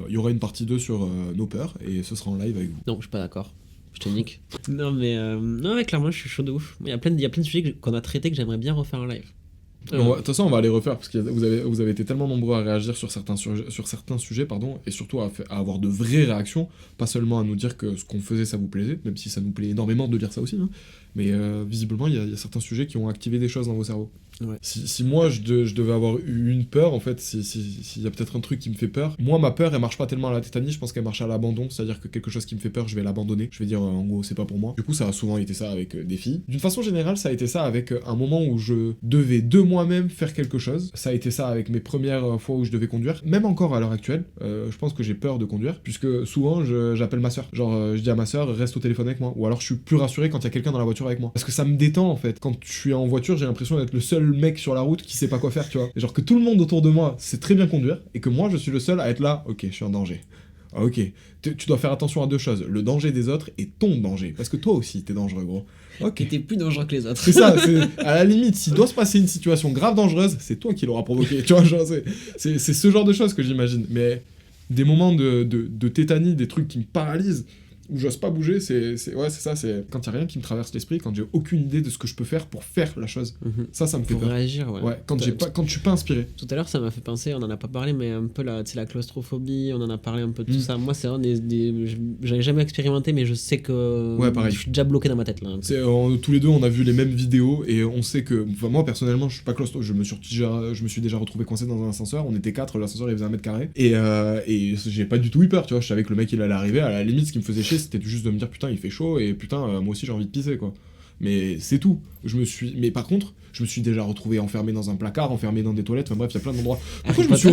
Il y aura une partie 2 sur nos peurs, et ce sera en live avec vous. Non, je suis pas d'accord. Je te nique. Non, mais clairement, je suis chaud de ouf. Il y a plein de sujets qu'on a traités que j'aimerais bien refaire en live. De toute façon, on va les refaire parce que vous avez été tellement nombreux à réagir sur certains sujets, et surtout à avoir de vraies réactions, pas seulement à nous dire que ce qu'on faisait ça vous plaisait, même si ça nous plaît énormément de dire ça aussi, hein, mais visiblement il y a certains sujets qui ont activé des choses dans vos cerveaux. Ouais. Si moi je devais avoir eu une peur, en fait, s'il y a peut-être un truc qui me fait peur, moi ma peur elle marche pas tellement à la tétanie, je pense qu'elle marche à l'abandon, c'est-à-dire que quelque chose qui me fait peur, je vais l'abandonner, je vais dire en gros c'est pas pour moi. Du coup ça a souvent été ça avec des filles. D'une façon générale ça a été ça avec un moment où je devais de moi-même faire quelque chose, ça a été ça avec mes premières fois où je devais conduire, même encore à l'heure actuelle, je pense que j'ai peur de conduire, puisque souvent j'appelle ma soeur, genre je dis à ma soeur reste au téléphone avec moi, ou alors je suis plus rassuré quand il y a quelqu'un dans la voiture avec moi, parce que ça me détend en fait. Quand je suis en voiture j'ai l'impression d'être le seul mec sur la route qui sait pas quoi faire, tu vois. Genre que tout le monde autour de moi sait très bien conduire et que moi je suis le seul à être là, ok, je suis en danger. Ah, ok, tu dois faire attention à deux choses, le danger des autres et ton danger, parce que toi aussi t'es dangereux, gros. Ok. Et t'es plus dangereux que les autres. C'est ça, à la limite, s'il doit se passer une situation grave dangereuse, c'est toi qui l'auras provoqué, tu vois, genre, c'est ce genre de choses que j'imagine. Mais des moments de tétanie, des trucs qui me paralysent, où j'ose pas bouger, c'est ça, c'est quand il y a rien qui me traverse l'esprit, quand j'ai aucune idée de ce que je peux faire pour faire la chose. Ça me fait Pour peur. réagir, ouais. Ouais, quand je suis pas inspiré. Tout à l'heure, ça m'a fait penser, on en a pas parlé, mais un peu la claustrophobie, on en a parlé un peu de tout ça. Moi, c'est vraiment j'avais jamais expérimenté, mais je sais que Ouais, pareil. je suis déjà bloqué dans ma tête là. Tous les deux, on a vu les mêmes vidéos et on sait que, enfin, moi personnellement, je suis pas claustro, je me suis déjà retrouvé coincé dans un ascenseur. On était 4, l'ascenseur il faisait 1 m². Et j'ai pas du tout eu peur, tu vois. Je savais que le mec il allait arriver. À la limite, ce qui me faisait chier, c'était juste de me dire putain, il fait chaud et putain, moi aussi j'ai envie de pisser, quoi. Mais c'est tout. Mais par contre, je me suis déjà retrouvé enfermé dans un placard, enfermé dans des toilettes, enfin bref, il y a plein d'endroits. Pourquoi je me suis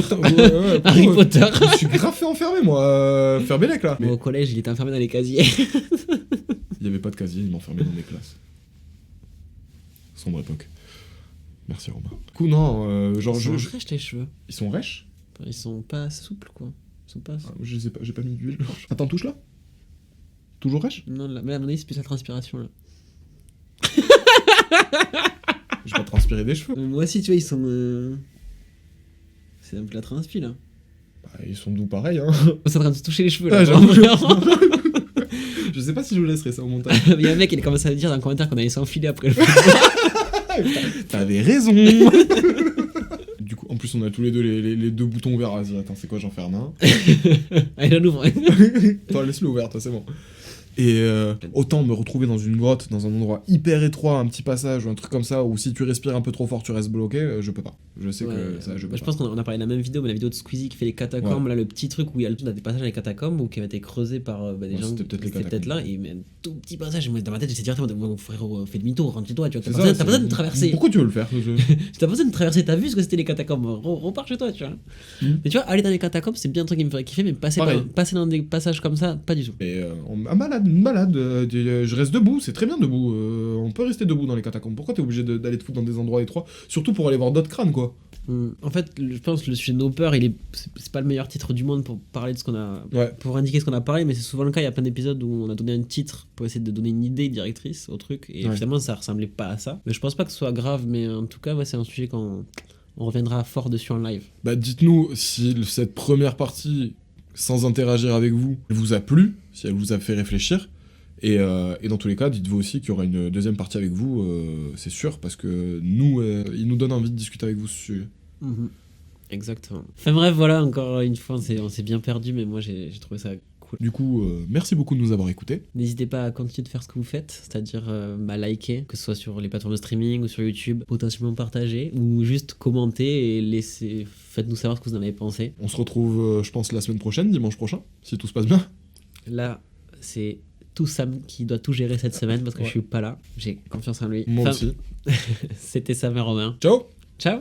Harry Potter. Je me suis grave fait enfermer, moi. Fermez-les, là. Au collège, il était enfermé dans les casiers. Il y avait pas de casier, il m'enfermait dans des classes. Sombre époque. Merci Romain. Du coup, non, genre. Ils sont rêches, les cheveux. Ils sont rêches? Ils sont pas souples, quoi. Ils sont pas. Je sais pas, j'ai pas mis d'huile. Attends, touche là. Toujours rêche? Non, là, mais à mon avis, c'est plus la transpiration, là. Je vais pas transpirer des cheveux. Moi aussi, tu vois, ils sont. C'est un peu la transpi, là. Bah, ils sont doux pareil, hein. C'est en train de se toucher les cheveux, là. Ah, vraiment. Je sais pas si je vous laisserai ça au montage. Il y a un mec qui a commencé à dire dans le commentaire qu'on allait s'enfiler après le T'avais raison. Du coup, en plus, on a tous les deux les deux boutons ouverts. Vas-y, attends, c'est quoi, j'en ferme un. Allez, j'en ouvre. Toi, laisse-le ouvert, toi, c'est bon. Et autant me retrouver dans une grotte, dans un endroit hyper étroit, un petit passage ou un truc comme ça, où si tu respires un peu trop fort, tu restes bloqué, je peux pas. Je sais que ça, je peux je pas. pense qu'on a parlé de la même vidéo, mais la vidéo de Squeezie qui fait les catacombes, là, le petit truc où il y a des passages dans les catacombes ou qui avait été creusé par des gens. C'était peut-être là, et mais un tout petit passage. Moi, dans ma tête, j'étais directement, mon frérot, fais demi-tour, rentre chez toi, tu vois. T'as pas besoin de traverser. Pourquoi tu veux le faire? T'as pas besoin de traverser, t'as vu ce que c'était les catacombes, repars chez toi, tu vois. Mais tu vois, aller dans les catacombes, c'est bien un truc qui me ferait kiffer, mais passer dans des passages comme ça, pas du tout. Et une balade, je reste debout, c'est très bien debout. On peut rester debout dans les catacombes. Pourquoi t'es obligé d'aller te foutre dans des endroits étroits? Surtout pour aller voir d'autres crânes, quoi. En fait, je pense que le sujet de nos peurs, c'est pas le meilleur titre du monde pour parler de ce qu'on a. Ouais. Pour indiquer ce qu'on a parlé, mais c'est souvent le cas. Il y a plein d'épisodes où on a donné un titre pour essayer de donner une idée directrice au truc, et finalement ça ressemblait pas à ça. Mais je pense pas que ce soit grave, mais en tout cas, c'est un sujet qu'on reviendra fort dessus en live. Bah, dites-nous si cette première partie, sans interagir avec vous, vous a plu, si elle vous a fait réfléchir. Et dans tous les cas, dites-vous aussi qu'il y aura une deuxième partie avec vous, c'est sûr, parce que nous, il nous donne envie de discuter avec vous sur ce sujet. Exactement. Enfin bref, voilà, encore une fois, on s'est bien perdu, mais moi j'ai trouvé ça cool. Du coup, merci beaucoup de nous avoir écoutés. N'hésitez pas à continuer de faire ce que vous faites, c'est-à-dire liker, que ce soit sur les plateformes de streaming ou sur YouTube, potentiellement partager, ou juste commenter et faites-nous savoir ce que vous en avez pensé. On se retrouve, je pense, la semaine prochaine, dimanche prochain, si tout se passe bien. Là, c'est tout Sam qui doit tout gérer cette semaine parce que je suis pas là. J'ai confiance en lui. Moi aussi. C'était Sam et Romain. Ciao. Ciao.